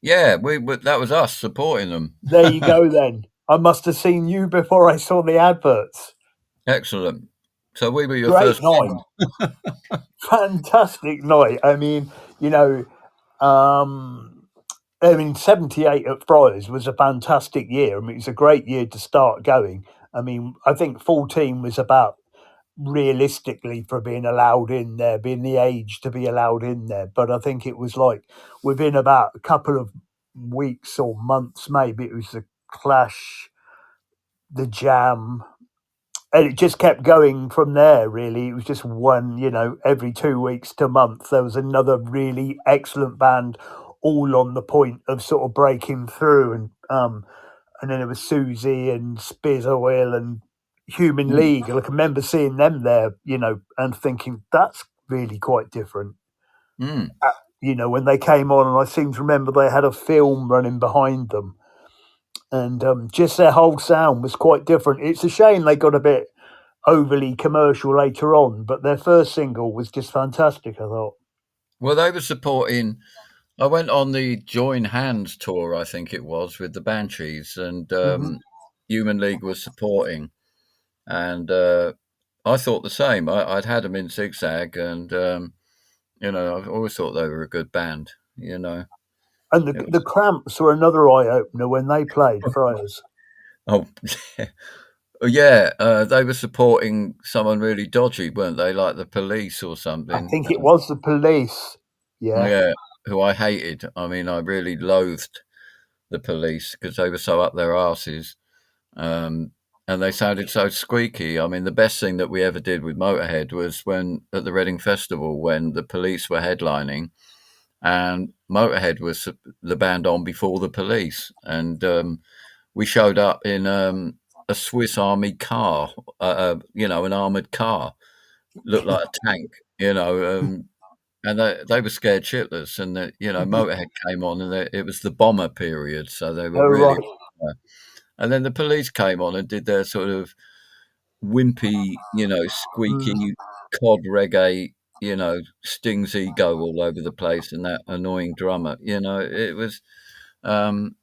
Yeah, that was us supporting them. There you go then. I must have seen you before I saw the Adverts. Excellent. So we were your Great first night. band. Fantastic night. I mean, um, 78 at Friars was a fantastic year. I mean, it was a great year to start going. I mean, I think 14 was about realistically for being allowed in there, being the age to be allowed in there. But I think it was like within about a couple of weeks or months, maybe it was the Clash, the Jam, and it just kept going from there. Really, it was just one. Every 2 weeks to a month, there was another really excellent band, all on the point of sort of breaking through. And then it was Susie and Spears Oil and Human Mm, League. And I can remember seeing them there, and thinking that's really quite different. mm. When they came on, and I seem to remember they had a film running behind them, and just their whole sound was quite different. It's a shame they got a bit overly commercial later on, but their first single was just fantastic, I thought. Well, they were supporting. I went on the Join Hands tour, I think it was, with the Banshees, and Hmm. Human League was supporting. And I thought the same. I'd had them in ZigZag, and I've always thought they were a good band. And It the Cramps were another eye opener when they played Friars. Oh, yeah, they were supporting someone really dodgy, weren't they? Like the Police or I something. think it was the Police. Yeah. Yeah, who I hated. I mean, I really loathed the Police because they were so up their arses, um, and they sounded so squeaky. I mean, the best thing that we ever did with Motorhead was when at the Reading Festival when the Police were headlining, and Motorhead was the band on before the Police, and we showed up in a Swiss Army car, an armored car, looked like a tank, and they were scared shitless. And Motorhead came on, and it was the bomber period, so they were Oh, really. right. And then the Police came on and did their sort of wimpy, Mm. squeaky cod reggae. Sting's ego all over the place, and that annoying drummer. It was. Um,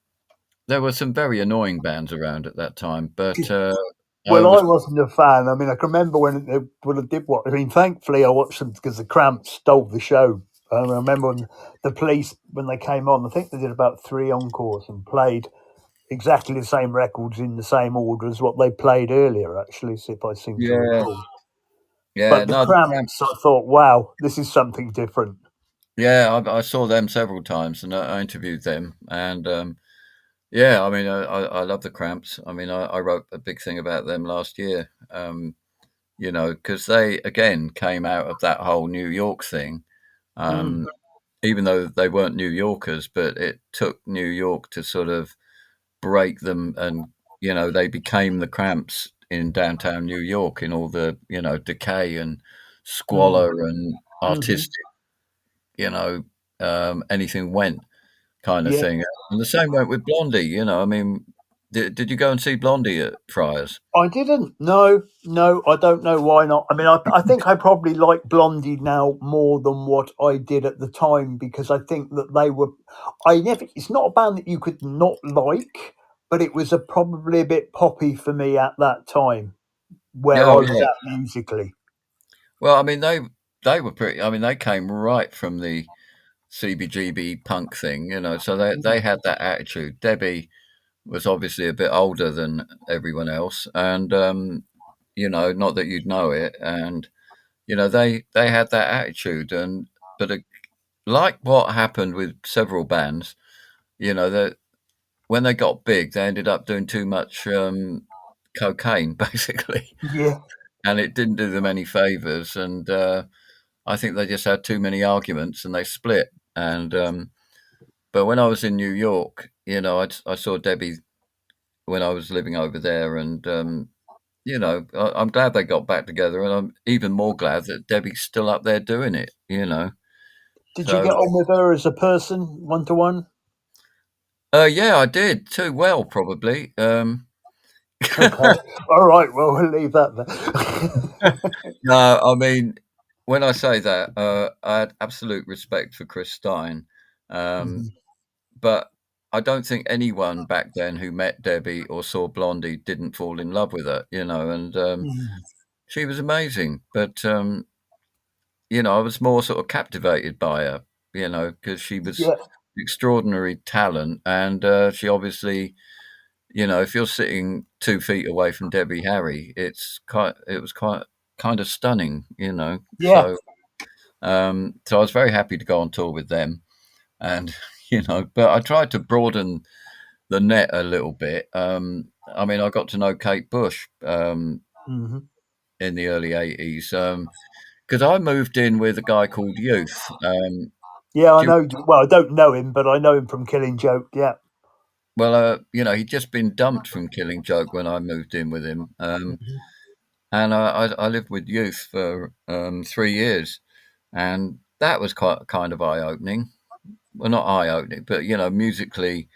There were some very annoying bands around at that time, but I Well, I was wasn't a fan. I mean, I can remember when I did what. I mean, thankfully, I watched them because the Cramps stole the show. I remember when the Police, when they came on, I think they did about 3 encores and played exactly the same records in the same order as what they played earlier, actually, so if I seem to Yeah, recall. yeah. But the No, the Cramps. Cramps, I thought, wow, this is something different. Yeah, I saw them several times, and I interviewed them, and yeah, I mean, I love the Cramps. I mean, I wrote a big thing about them last year. Because they again came out of that whole New York thing. Mm, Um, Even though they weren't New Yorkers, but it took New York to sort of break them, and they became the Cramps in downtown New York in all the decay and mm, squalor and hmm. artistic, you know, anything went kind of Yeah, thing. And the same went with Blondie. I mean, did you go and see Blondie at Friars? I didn't. No, no, I don't know why not. I mean, I think I probably like Blondie now more than what I did at the time because I think that they were. I never. It's not a band that you could not like, but it was probably a bit poppy for me at that time Yeah, where I oh was yeah. at musically. Well, I mean, they were pretty. I mean, they came right from the CBGB punk thing, so they had that attitude. Debbie was obviously a bit older than everyone else, and not that you'd know it, and they had that attitude, and but like what happened with several bands, that when they got big, they ended up doing too much cocaine, basically, Yeah, and it didn't do them any favors, and I think they just had too many arguments, and they split, and but when I was in New York, I saw Debbie when I was living over there, and I'm glad they got back together, and I'm even more glad that Debbie's still up there doing it. did you So get on with her as a person, one to one? yeah, I did too well, probably. Okay, all right. Well, we'll leave that there. No, I mean, when I say that, I had absolute respect for Chris Stein, um, Mhm. but I don't think anyone back then who met Debbie or saw Blondie didn't fall in love with her, and Mhm. she was amazing. But I was more sort of captivated by her, because she was Yeah. extraordinary talent, and she obviously, if you're sitting 2 feet away from Debbie Harry, it was quite kind of stunning. Yeah. So I was very happy to go on tour with them, and but I tried to broaden the net a little bit. I mean, I got to know Kate Bush Hmm. in the early '80s because I moved in with a guy called Youth. Yeah, I Do you, know. Well, I don't know him, but I know him from Killing Joke. Yeah. well, he'd just been dumped from Killing Joke when I moved in with him, Mhm. and I lived with Youth for 3 years, and that was quite kind of eye opening. Well, not eye opening, but musically,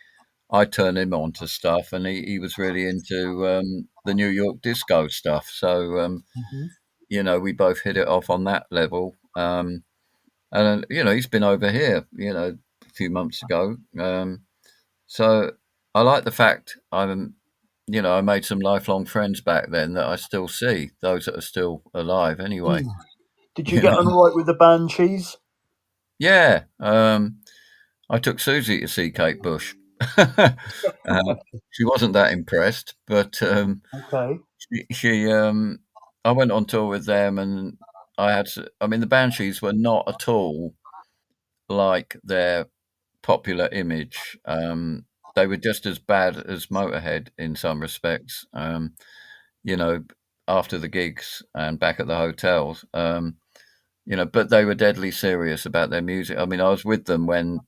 I turned him on to stuff, and he was really into the New York disco stuff. So Mhm. we both hit it off on that level. And he's been over here, a few months ago. So I like the fact I made some lifelong friends back then that I still see, those that are still alive anyway. Mm. Did you You get know, on all right with the Banshees? yeah. I took Susie to see Kate Bush. She wasn't that impressed, but Okay. she I went on tour with them, and I mean, the Banshees were not at all like their popular image. They were just as bad as Motorhead in some respects. You know, after the gigs and back at the hotels. But they were deadly serious about their music. I mean, I was with them when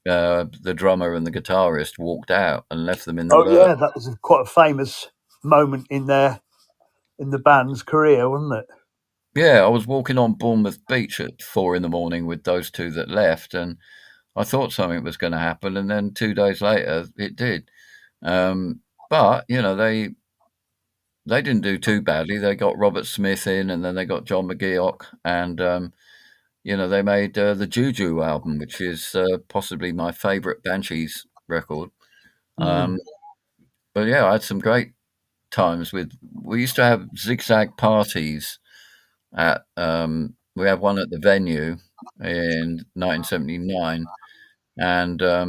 the drummer and the guitarist walked out and left them in the Oh lurch. yeah, that was quite a famous moment in the band's career, wasn't it? Yeah, I was walking on Bournemouth Beach at 4 in the morning with those two that left, and I thought something was going to happen, and then 2 days later it did. But they didn't do too badly. They got Robert Smith in, and then they got John McGeoch, and they made the Juju album, which is possibly my favourite Banshees record. Mm. Um, but yeah, I had some great times with. We used to have ZigZag parties at. We had one at the venue, in 1979, and I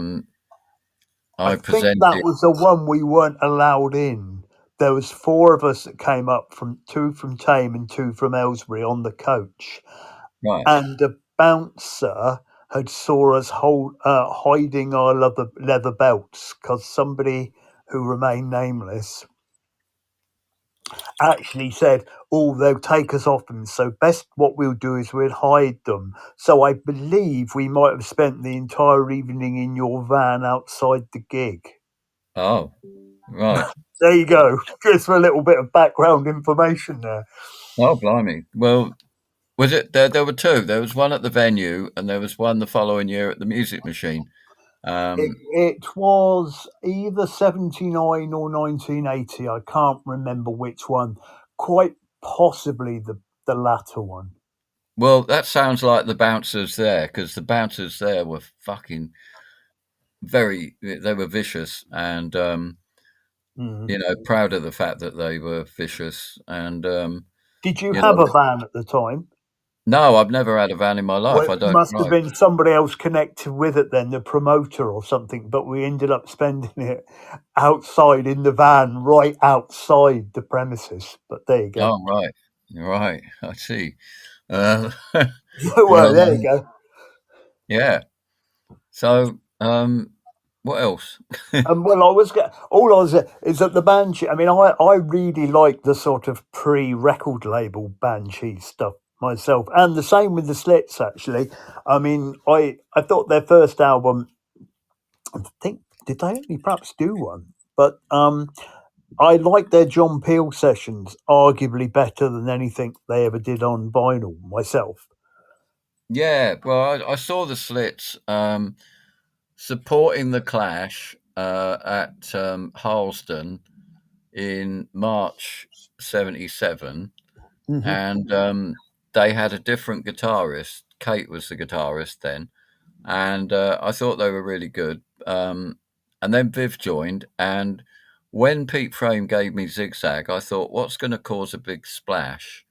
I think that presented. was the one we weren't allowed in. There was four of us that came up from two from Tame and two from Aylesbury on the coach, Right. and the bouncer had saw us hiding our leather belts because somebody who remained nameless actually said, "Oh, they'll take us off them. So best what we'll do is we'll hide them." So I believe we might have spent the entire evening in your van outside the gig. Oh, right. There you go. Just for a little bit of background information there. Oh, blimey. Well, was it there? There were two. There was one at the venue, and there was one the following year at the Music Machine. Um, It was either 79 or 1980. I can't remember which one. Quite possibly the latter one. well, that sounds like the bouncers there, because the bouncers there were fucking very. They were vicious, and Mhm. proud of the fact that they were vicious, and Did you you have know. a van at the time? No, I've never had a van in my Well, life. I it don't must have drive. been somebody else connected with it then, the promoter or something, but we ended up spending it outside in the van, right outside the premises. But there you go. Oh, right, right. I see. Uh, Well, there you um, go. yeah. So, what else? Well, all I was is that the Banshee. I mean, I really like the sort of pre-record label Banshee stuff myself, and the same with the Slits. Actually, I mean, I thought their first album. I think did they only perhaps do one, but I like their John Peel sessions arguably better than anything they ever did on vinyl myself. Yeah. Well, I saw the Slits supporting the Clash at Harlesden in March '77, Hmm. and they had a different guitarist. Kate was the guitarist then, and I thought they were really good. And then Viv joined, and when Pete Frame gave me ZigZag, I thought, what's going to cause a big splash?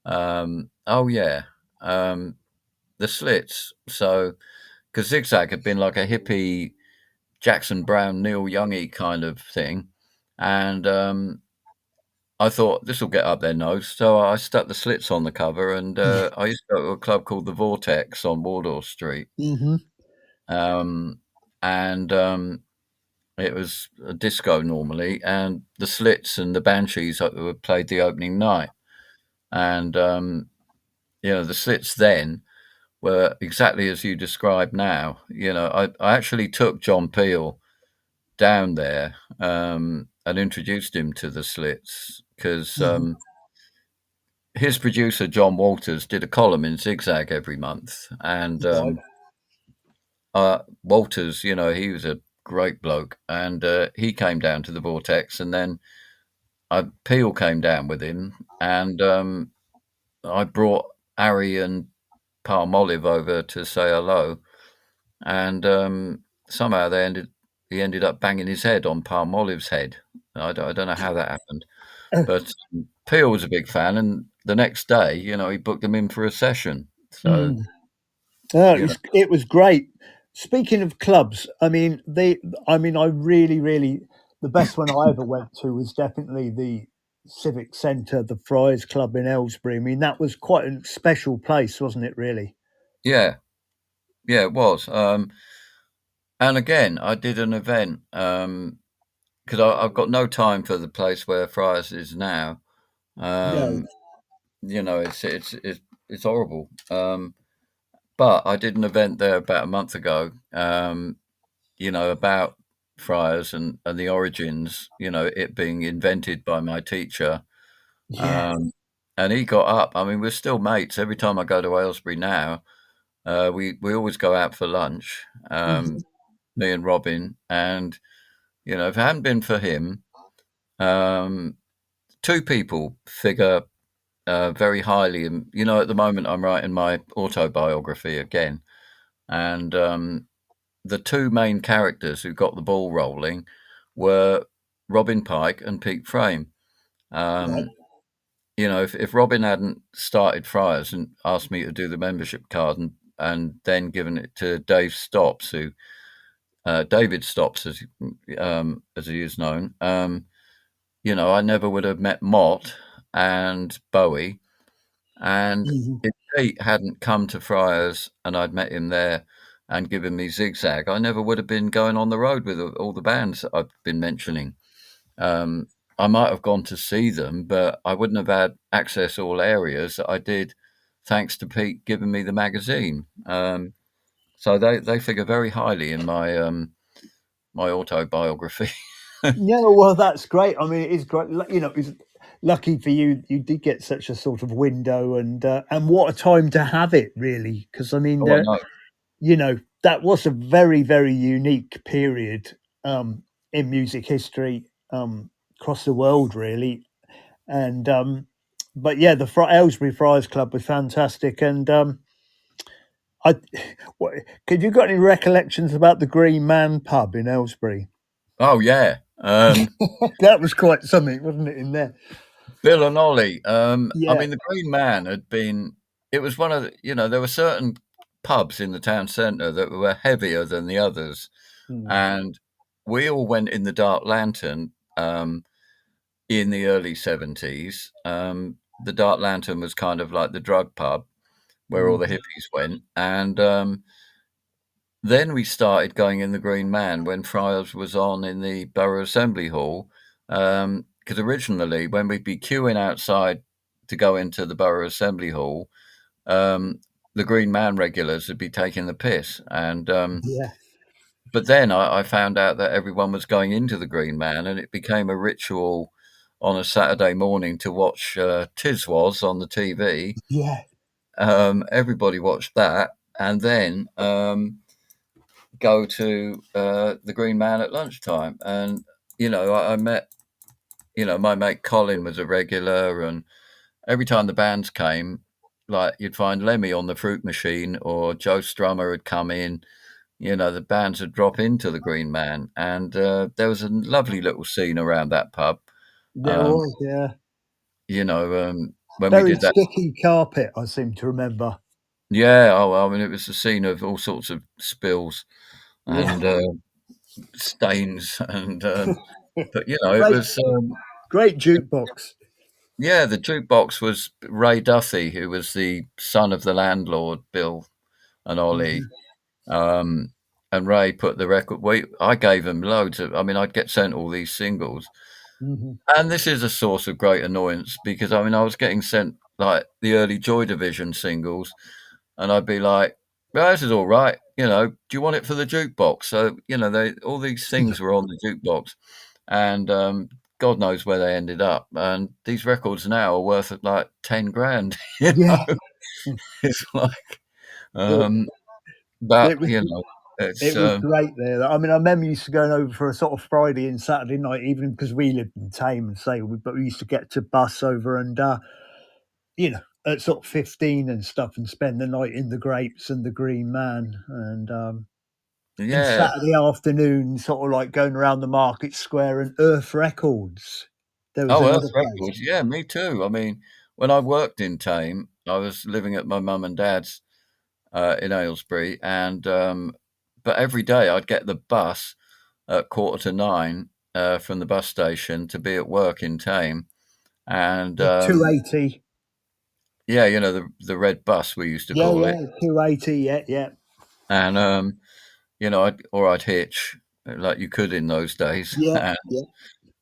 Oh yeah, um, the Slits. So because ZigZag had been like a hippie Jackson Brown, Neil Youngy kind of thing, and I thought this will get up their nose, so I stuck the Slits on the cover, and I used to go to a club called the Vortex on Wardour Street, Hmm. um, and it was a disco normally, and the Slits and the Banshees played the opening night, and the Slits then were exactly as you described now. I actually took John Peel down there and introduced him to the Slits because Hmm. his producer John Walters did a column in ZigZag every month, and Right. Walters, he was a great bloke, and he came down to the Vortex, and then Peel came down with him, and I brought Harry and Palmolive over to say hello, and somehow he ended up banging his head on Palmolive's head. I don't know how that happened, but Peel was a big fan, and the next day, he booked him in for a session. So, Mm. Oh, you know, it was great. Speaking of clubs, I mean, I really, really, the best one I ever went to was definitely the Civic Centre, the Friars Club in Aylesbury. I mean, that was quite a special place, wasn't it? Really? yeah, yeah, it was. And again, I did an event because I've got no time for the place where Friars is now. No. Um, it's horrible. But I did an event there about a month ago. About Friars and the origins. It being invented by my teacher. Yeah. Um, and he got up. I mean, we're still mates. Every time I go to Aylesbury now, we always go out for lunch. Mhm. Me and Robin, and if it hadn't been for him, um, two people figure very highly. And at the moment, I'm writing my autobiography again, and the two main characters who got the ball rolling were Robin Pike and Pete Frame. Right. If Robin hadn't started Friars and asked me to do the membership card and and then given it to Dave Stops, who David Stops, as he is known. I never would have met Mott and Bowie, and Mhm. if Pete hadn't come to Friars and I'd met him there and given me ZigZag, I never would have been going on the road with all the bands that I've been mentioning. Um, I might have gone to see them, but I wouldn't have had access all areas that I did thanks to Pete giving me the magazine. So they figure very highly in my autobiography. Yeah, well, that's great. I mean, it is great. It's lucky for you. You did get such a sort of window, and what a time to have it, really. Because I mean, Oh, I know. that was a very, very unique period um, in music history across the world, really. And but yeah, the Aylesbury Friars Club was fantastic, and I. What, have you got any recollections about the Green Man pub in Aylesbury? Oh, yeah. That was quite something, wasn't it? In there, Bill and Ollie. I yeah. mean, the Green Man had been. It was one of the. There were certain pubs in the town centre that were heavier than the others, Mm, and we all went in the Dark Lantern in the early 70s. The Dark Lantern was kind of like the drug pub where all the mm, hippies went, and then we started going in the Green Man when Friars was on in the Borough Assembly Hall. Because originally, when we'd be queuing outside to go into the Borough Assembly Hall, um, the Green Man regulars would be taking the piss. yeah, But then I found out that everyone was going into the Green Man, and it became a ritual on a Saturday morning to watch Tiz Was on the TV. yeah, Everybody watched that, and then go to the Green Man at lunchtime. And I met my mate Colin was a regular, and every time the bands came, like you'd find Lemmy on the fruit machine or Joe Strummer had come in. The bands would drop into the Green Man, and there was a lovely little scene around that pub. there Um, was, yeah. when we Very did that, sticky carpet, I seem to remember. yeah. Oh, I mean, it was a scene of all sorts of spills Yeah, and stains, and but it great, was. great jukebox. Yeah, the jukebox was Ray Duffy, who was the son of the landlord, Bill and Ollie. Mhm, Um, and Ray put the record. I gave him loads of. I mean, I'd get sent all these singles, mhm. and this is a source of great annoyance because I mean, I was getting sent like the early Joy Division singles, and I'd be like, "Well, this is all right. Do you want it for the jukebox?" So they all these things were on the jukebox, and God knows where they ended up. And these records now are worth like 10 grand. Yeah, It's like, it, um, but it was it's it was great there. I mean, I remember used to going over for a sort of Friday and Saturday night evening because we lived in Tame and Sale, but we used to get to bus over and at sort of 15 and stuff and spend the night in the Grapes and the Green Man and yeah. Saturday afternoon, sort of like going around the Market Square and Earth Records. There was Oh, Earth another place. Records. Yeah, me too. I mean, when I worked in Tame, I was living at my mum and dad's in Aylesbury, and but every day I'd get the bus at 9:15 from the bus station to be at work in Tame, and The 280. yeah, the red bus we used to Yeah, call it, yeah, 280. Yeah, yeah. and I'd hitch like you could in those days, Yeah, and yeah.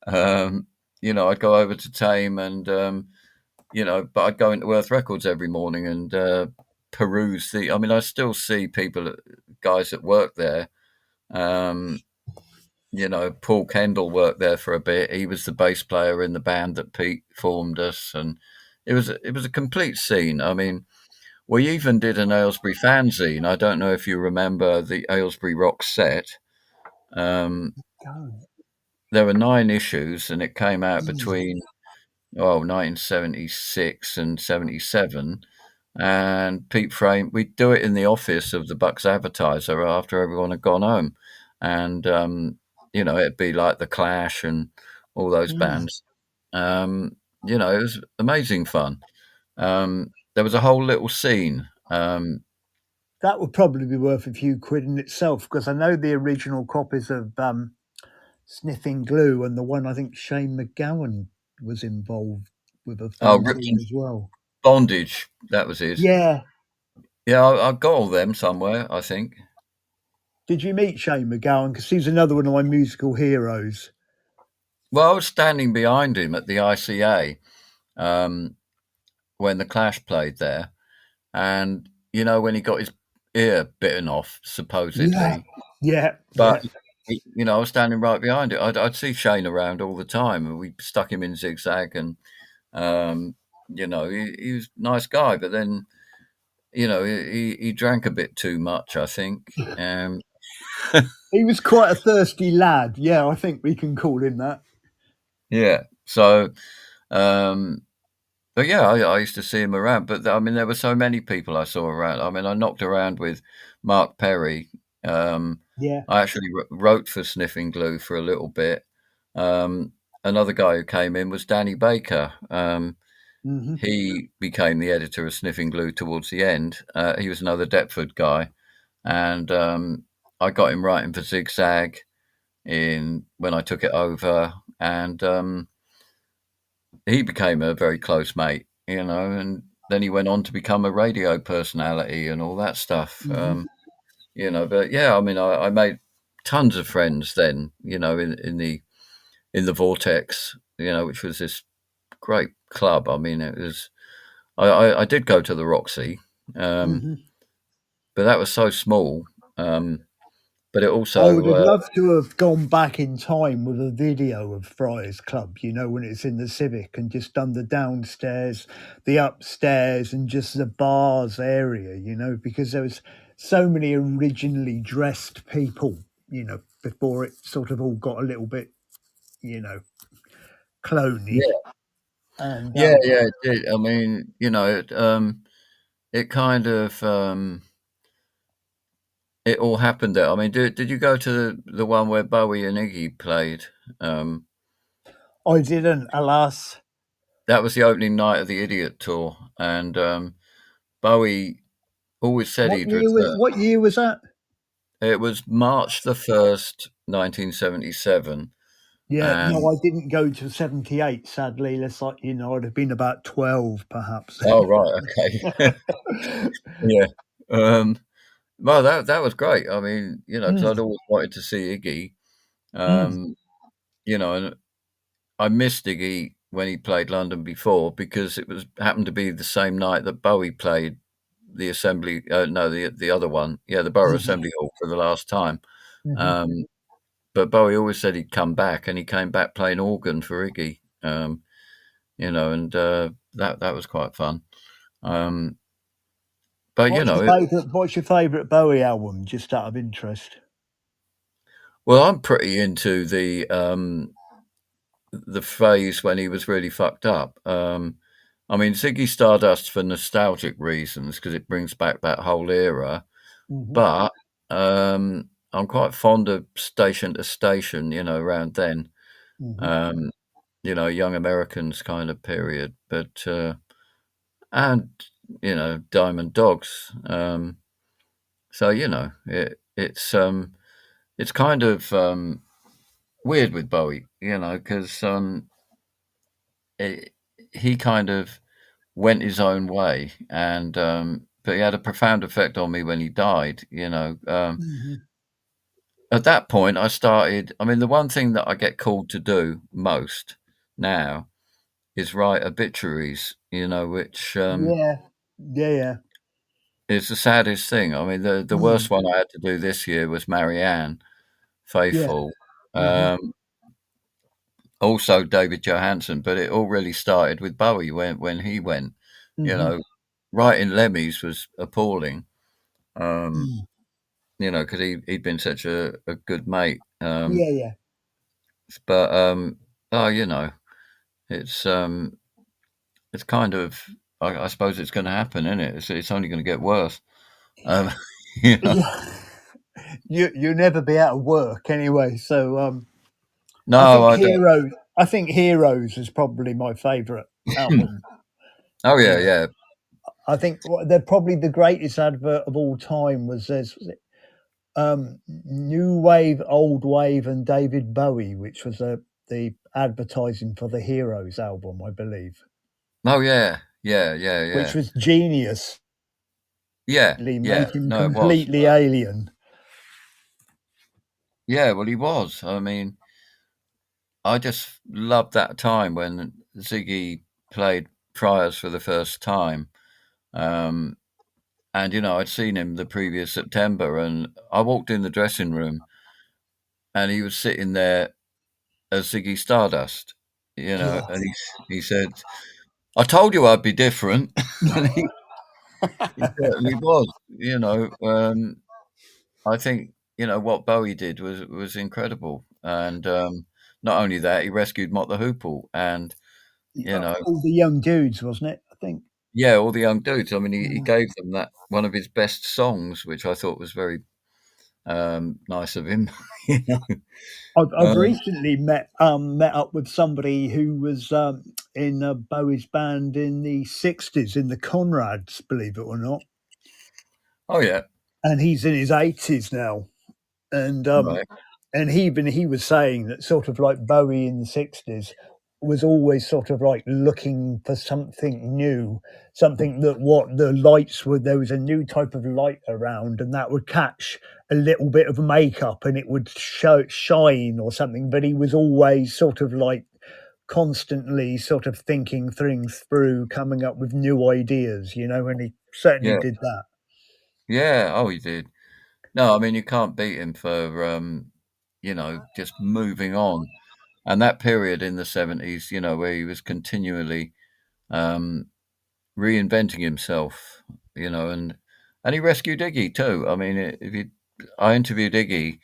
um, I'd go over to Tame, and but I'd go into Earth Records every morning and peruse the. I mean, I still see people, guys that work there. Um, Paul Kendall worked there for a bit. He was the bass player in the band that Pete formed us, and it was a complete scene. I mean, we even did an Aylesbury fanzine. I don't know if you remember the Aylesbury Rock set. Um, Go. there were 9 issues, and it came out Mm, between 1976 and 77. And Pete Frame, we'd do it in the office of the Bucks Advertiser after everyone had gone home, and it'd be like the Clash and all those mm. bands. It was amazing fun. There was a whole little scene. that would probably be worth a few quid in itself, because I know the original copies of Sniffing Glue and the one I think Shane McGowan was involved with a Oh, fanzine Ripped as well. Bondage, that was it. Yeah. Yeah, I've got all them somewhere, I think. Did you meet Shane McGowan? Because he's another one of my musical heroes. Well, I was standing behind him at the ICA um, when the Clash played there, and when he got his ear bitten off, Yeah. supposedly. Yeah. But Yeah. I was standing right behind it. I'd see Shane around all the time, and we stuck him in ZigZag, and um, he was a nice guy. But then, he drank a bit too much, I think. He was quite a thirsty lad. Yeah, I think we can call him that. Yeah. So, um, but yeah, I used to see him around. But I mean, there were so many people I saw around. I mean, I knocked around with Mark Perry. Yeah. I actually wrote for Sniffing Glue for a little bit. Um, Another guy who came in was Danny Baker. Hmm. He became the editor of Sniffing Glue towards the end. He was another Deptford guy, and I got him writing for ZigZag in when I took it over, and he became a very close mate, and then he went on to become a radio personality and all that stuff. Hmm. But yeah, I mean, I made tons of friends then, in the Vortex, which was this great club. I mean, it was. I did go to the Roxy, um, Hmm. but that was so small. But it I would also, have loved to have gone back in time with a video of Friars Club, when it's in the Civic, and just done the downstairs, the upstairs, and just the bars area, because there was so many originally dressed people, before it sort of all got a little bit, you know, cloney. yeah, And yeah, it did. I mean, it kind of it all happened there. I mean, did you go to the one where Bowie and Iggy played? Um, I didn't, alas. that was the opening night of the Idiot tour, and Bowie always said What he'd year was return. what year was that? It was March 1st, 1977, Yeah, no, and I didn't go to 78, sadly. Let's like, I'd have been about 12 perhaps. oh right, okay, yeah. Um, well, that was great. I mean, because Mm, I'd always wanted to see Iggy, mm, um, and I missed Iggy when he played London before because it was happened to be the same night that Bowie played the Assembly. No, the other one, yeah, the Borough mhm, Assembly Hall for the last time. mhm. Um, but Bowie always said he'd come back, and he came back playing organ for Iggy. And that was quite fun. Um, but What's your favourite Bowie album, just out of interest? well, I'm pretty into the phase when he was really fucked up. I mean, Ziggy Stardust for nostalgic reasons because it brings back that whole era. Hmm. But I'm quite fond of Station to Station, around then. Hmm. Um, Young Americans kind of period, but and Diamond Dogs. So it's kind of weird with Bowie, because it, he kind of went his own way, and but he had a profound effect on me when he died. Hmm. At that point, I started. I mean, the one thing that I get called to do most now is write obituaries. Which Yeah, yeah, yeah, is the saddest thing. I mean, the mm, worst one I had to do this year was Marianne yeah. Faithfull. Hmm. Um, Also David Johansen, but it all really started with Bowie when he went. You Hmm. know, Writing Lemmys was appalling. Um, Mm. because he'd been such a good mate. Yeah, yeah. But oh, it's it's kind of I suppose it's going to happen, isn't it? It's only going to get worse. Um, you know. Yeah. You'll never be out of work anyway. So I No, think I don't. Heroes is probably my favourite album. Oh You yeah, know, yeah. I think they're probably the greatest advert of all time. Was it New Wave, Old Wave, and David Bowie, which was the advertising for the Heroes album, I believe, Oh yeah, yeah, yeah, which yeah, was genius. yeah, yeah. Made him No, it was. completely alien. Yeah, well, he was. I mean, I just loved that time when Ziggy played Priors for the first time. Um, and I'd seen him the previous September, and I walked in the dressing room, and he was sitting there as Ziggy Stardust. Yeah. And he said, "I told you I'd be different," and he certainly was. I think what Bowie did was incredible, and not only that, he rescued Mott the Hoople, and you know, All the young dudes, wasn't it? I think. yeah, all the young dudes. I mean, he Yeah. gave them that one of his best songs, which I thought was very nice of him. you know, I've um, recently met up with somebody who was in Bowie's band in the '60s in the Conrads, believe it or not, oh yeah, and he's in his '80s now. And right, even he was saying that sort of like Bowie in the '60s was always sort of like looking for something new, something that what the lights were. There was a new type of light around, and that would catch a little bit of makeup, and it would show shine or something. But he was always sort of like constantly sort of thinking things through, coming up with new ideas, and he certainly yeah, did that. yeah. Oh, he did. No, I mean you can't beat him for just moving on. And that period in the 70s, where he was continually um, reinventing himself, and he rescued Iggy too. I mean, I interviewed Iggy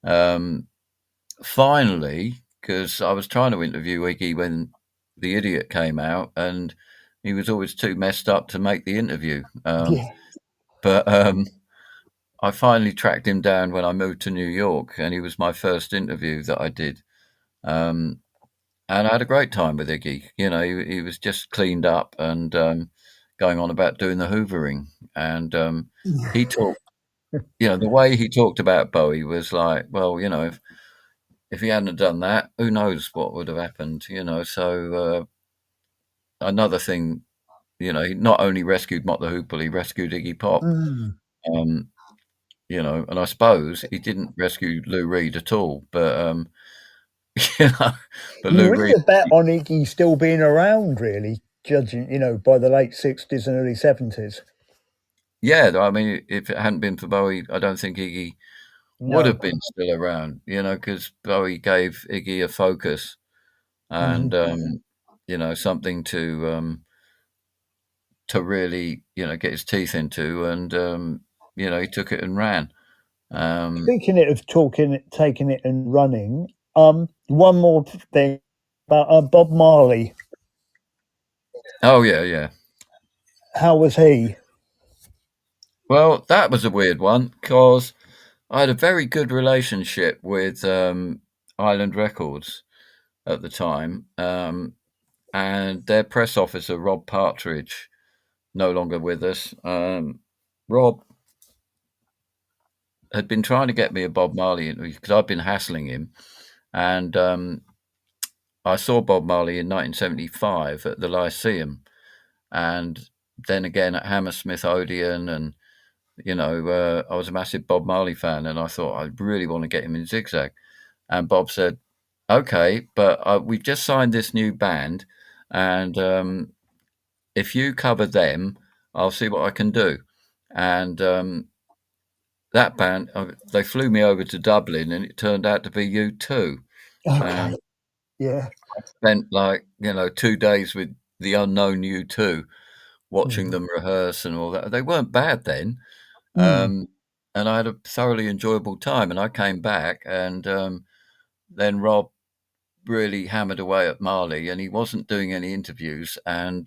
um, finally because I was trying to interview Iggy when The Idiot came out, and he was always too messed up to make the interview. Yeah. But I finally tracked him down when I moved to New York, and he was my first interview that I did. Um, and I had a great time with Iggy. He was just cleaned up and going on about doing the hoovering. And he talked, the way he talked about Bowie was like, well, if he hadn't have done that, who knows what would have happened, So another thing, he not only rescued Mott the Hoople, he rescued Iggy Pop. Mm. Um, and I suppose he didn't rescue Lou Reed at all, but you know, but You Lou wouldn't Reed, have bet on Iggy still being around, really, judging, by the late '60s and early '70s. yeah, I mean, if it hadn't been for Bowie, I don't think Iggy would No. have been still around, because Bowie gave Iggy a focus Mhm. and something to really get his teeth into, and he took it and ran. Um, Speaking of taking it and running, one more thing about Bob Marley. oh yeah, yeah. How was he? Well, that was a weird one because I had a very good relationship with Island Records at the time, and their press officer Rob Partridge, no longer with us. Rob had been trying to get me a Bob Marley interview because I'd been hassling him, and I saw Bob Marley in 1975 at the Lyceum, and then again at Hammersmith Odeon, and I was a massive Bob Marley fan, and I thought I really want to get him in ZigZag. And Bob said, "Okay, but we've just signed this new band, and if you cover them, I'll see what I can do." And that band, they flew me over to Dublin, and it turned out to be U2. Okay. And Yeah. spent 2 days with the unknown U2, watching Mhm. them rehearse and all that. They weren't bad then, Mm. um, and I had a thoroughly enjoyable time. And I came back, and then Rob really hammered away at Marley, and he wasn't doing any interviews. And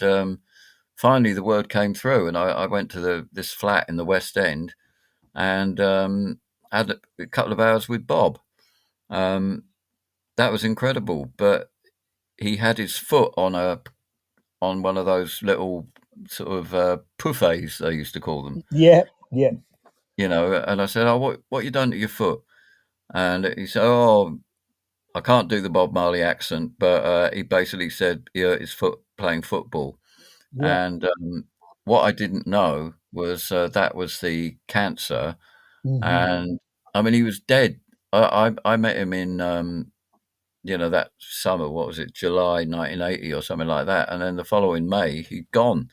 finally, the word came through, and I went to this flat in the West End, and had a couple of hours with Bob. Um, that was incredible, but he had his foot on one of those little sort of puffets, they used to call them. Yeah, yeah. And I said, "Oh, what you done to your foot?" And he said, "Oh, I can't do the Bob Marley accent," but he basically said, "Yeah, his foot playing football." Yeah. And what I didn't know was that was the cancer. Hmm. And I mean, he was dead. I met him in that summer. What was it, July 1980 or something like that? And then the following May, he'd gone.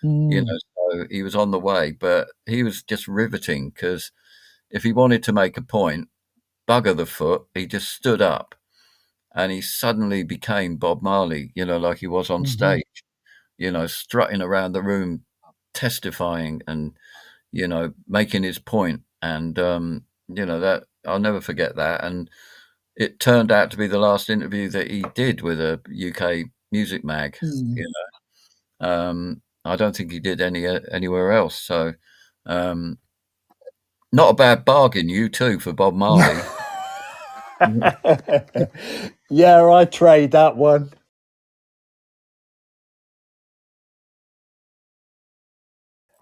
Mm. So he was on the way, but he was just riveting because if he wanted to make a point, bugger the foot, he just stood up and he suddenly became Bob Marley, like he was on Hmm. stage, strutting around the room, testifying and, making his point. And, that I'll never forget that. And it turned out to be the last interview that he did with a UK music mag. Mm. You I don't think he did anywhere else. So, not a bad bargain, you too, for Bob Marley. Yeah, I trade that one.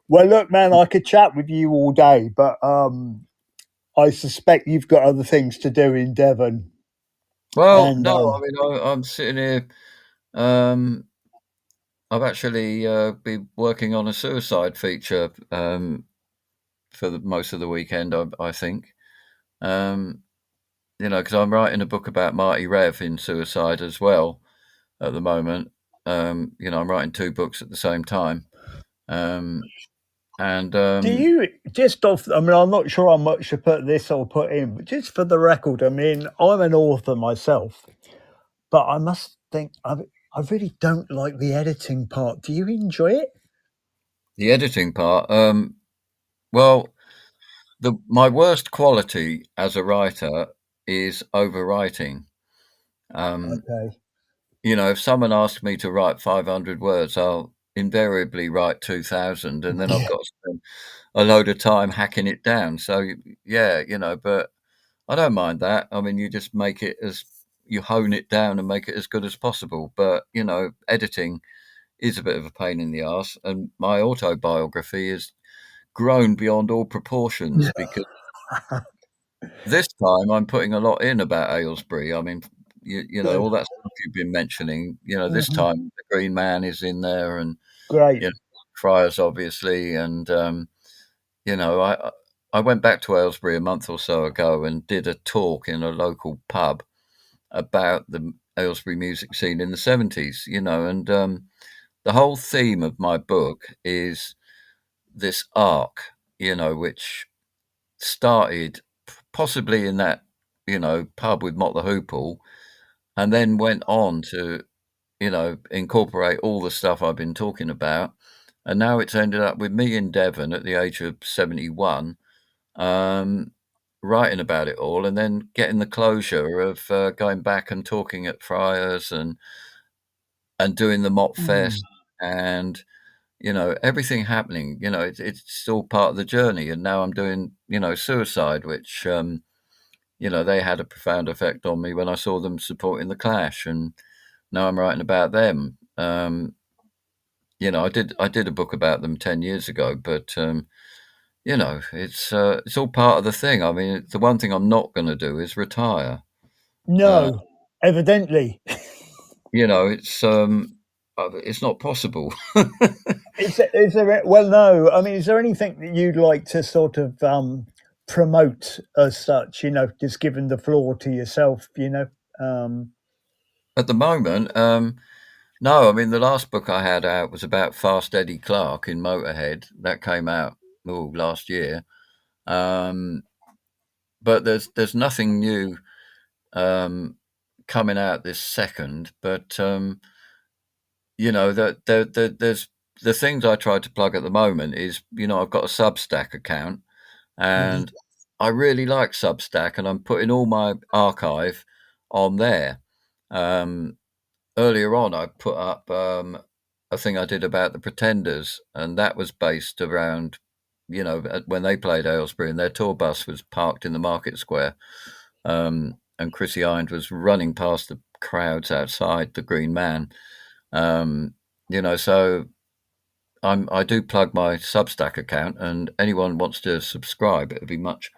Well, look, man, I could chat with you all day, but I suspect you've got other things to do in Devon. Well, And no, I mean, I'm sitting here. Um, I've actually been working on a suicide feature for most of the weekend, I think. Um, because I'm writing a book about Marty Rev in suicide as well at the moment. I'm writing two books at the same time. Um, and do you just off? I mean, I'm not sure how much to put this or put in, but just for the record, I mean, I'm an author myself, but I must think I really don't like the editing part. Do you enjoy it? the editing part, well, my worst quality as a writer is overwriting. Um, Okay. if someone asks me to write 500 words, I'll invariably write 2,000, and then I've Yeah. got to spend a load of time hacking it down. So, yeah, but I don't mind that. I mean, you just make it you hone it down and make it as good as possible. But, editing is a bit of a pain in the ass. And my autobiography has grown beyond all proportions because this time I'm putting a lot in about Aylesbury. I mean, Good. all that stuff you've been mentioning, this Mhm. time the Green Man is in there and, Great. you know, Friars, obviously. And, you know, I, I went back to Aylesbury a month or so ago and did a talk in a local pub about the Aylesbury music scene in the 70s, and the whole theme of my book is this arc, which started possibly in that, pub with Mott the Hoople, and then went on to, incorporate all the stuff I've been talking about. And now it's ended up with me in Devon at the age of 71, um, writing about it all, and then getting the closure of going back and talking at Friars and doing the Mott Mm. Fest and everything happening. It's still part of the journey. And now I'm doing Suicide, which they had a profound effect on me when I saw them supporting the Clash, and now I'm writing about them. I did a book about them 10 years ago, but it's all part of the thing. I mean, the one thing I'm not going to do is retire. Uh, No, evidently. it's not possible. Is there? Well, no. I mean, is there anything that you'd like to sort of promote as such? Just giving the floor to yourself. At the moment, no. I mean, the last book I had out was about Fast Eddie Clarke in Motorhead. That came out last year. Um, but there's nothing new um, coming out this second. But there's the things I try to plug at the moment is I've got a Substack account, Mhm. and I really like Substack, and I'm putting all my archive on there. Um, Earlier on, I put up a thing I did about the Pretenders, and that was based around, when they played Aylesbury, and their tour bus was parked in the market square, and Chrissy Hind was running past the crowds outside the Green Man. Um, so I do plug my Substack account, and anyone wants to subscribe, it would be much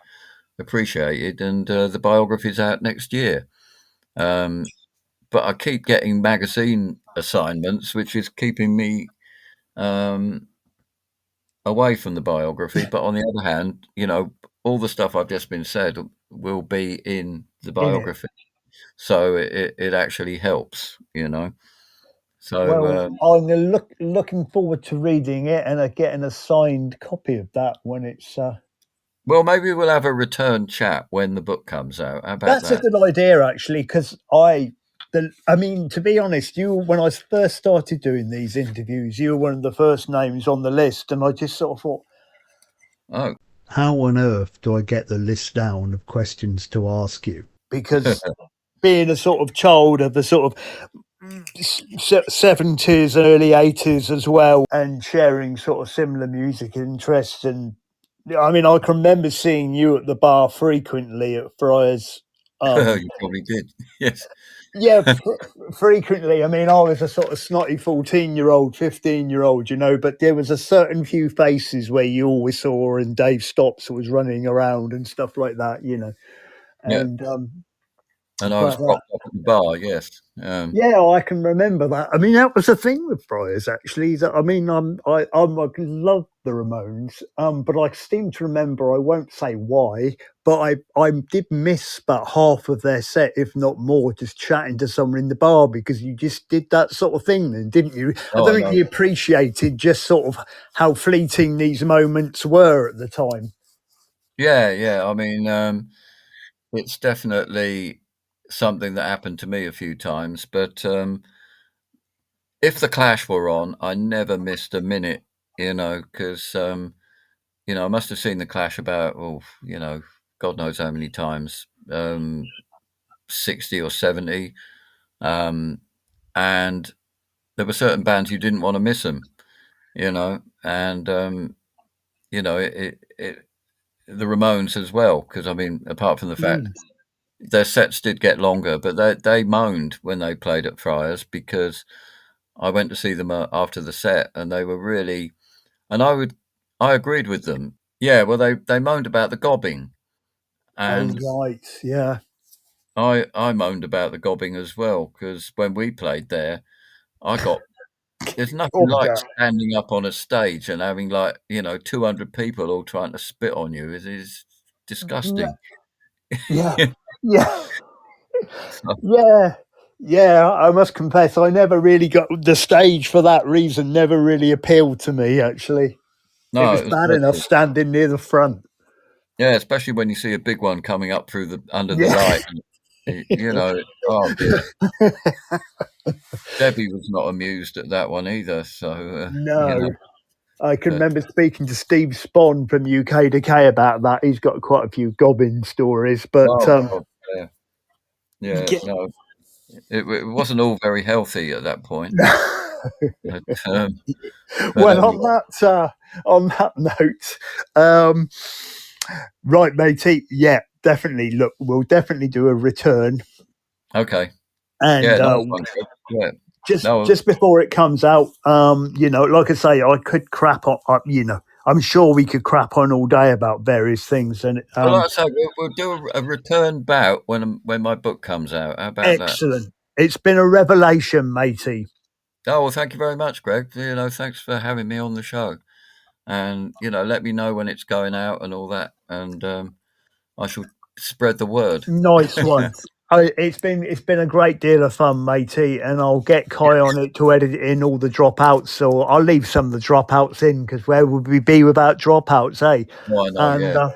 appreciated. And the biography's out next year. But I keep getting magazine assignments, which is keeping me away from the biography. But on the other hand, all the stuff I've just been said will be in the In it. biography, so it actually helps. So Well, I'm looking forward to reading it and getting a signed copy of that when it's. well, maybe we'll have a return chat when the book comes out. How about That's a that? good idea, actually, because to be honest, when I first started doing these interviews, you were one of the first names on the list, and I just sort of thought, Oh, how on earth do I get the list down of questions to ask you? Because being a sort of child of the sort of 70s, early 80s as well, and sharing sort of similar music interests. And I mean, I can remember seeing you at the bar frequently at Friars. you probably did. Yes. Yeah, frequently. I mean, I was a sort of snotty 14-year-old, 15-year-old, but there was a certain few faces where you always saw, and Dave Stops was running around and stuff like that, Yeah. and And I was propped up at the bar. Yes. yeah, I can remember that. I mean, that was the thing with Friars, actually. That I mean, I love the Ramones, but I seem to remember. I won't say why, but I did miss about half of their set, if not more, just chatting to someone in the bar, because you just did that sort of thing, then, didn't you? I Oh, don't I think know. you appreciated just sort of how fleeting these moments were at the time. Yeah, yeah. I mean, it's definitely something that happened to me a few times. But if the Clash were on, I never missed a minute. Because I must have seen the Clash about, God knows how many times, 60 or 70. And there were certain bands you didn't want to miss them, and the Ramones as well, because I mean, apart from the fact their sets did get longer, but they moaned when they played at Friars, because I went to see them after the set, and they were really, and I agreed with them. Yeah, well, they moaned about the gobbing, Oh and right, yeah. I moaned about the gobbing as well, because when we played there, I got there's nothing Oh, like God. standing up on a stage and having 200 people all trying to spit on you. It is disgusting. Yeah, yeah. Yeah, yeah. I must confess, I never really got the stage for that reason. Never really appealed to me. Actually, it No, was it was bad enough dreadful. standing near the front. Yeah, especially when you see a big one coming up through the under the Yeah, light. Oh dear. Debbie was not amused at that one either. So no. I can but remember speaking to Steve Spon from UK Decay about that. He's got quite a few gobbing stories, but oh God, yeah, yeah. yeah. No, it wasn't all very healthy at that point. But, but Well, anyway, on that note, um, right, matey. Yeah, definitely. Look, we'll definitely do a return, okay. Yeah, and nice one. Greg. Yeah. No, just before it comes out, like I say, I could crap on, I'm sure we could crap on all day about various things, and well, like I say, we'll do a return bout when my book comes out. How about that? excellent. It's been a revelation, matey. Oh, well, thank you very much, Greg. Thanks for having me on the show. And, let me know when it's going out and all that. And I shall spread the word. Nice one. It's been a great deal of fun, matey, and I'll get Kai on it to edit in all the dropouts. So I'll leave some of the dropouts in, because where would we be without dropouts, eh? Oh, I know, And yeah.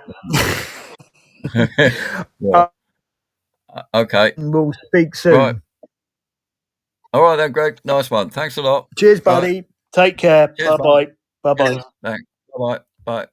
Yeah. Okay. we'll speak Right. soon. All right then, Greg. Nice one. Thanks a lot. Cheers, Right. buddy. Take care. Cheers, Bye mate. bye. Bye bye. Cheers. Thanks. Bye-bye. Bye.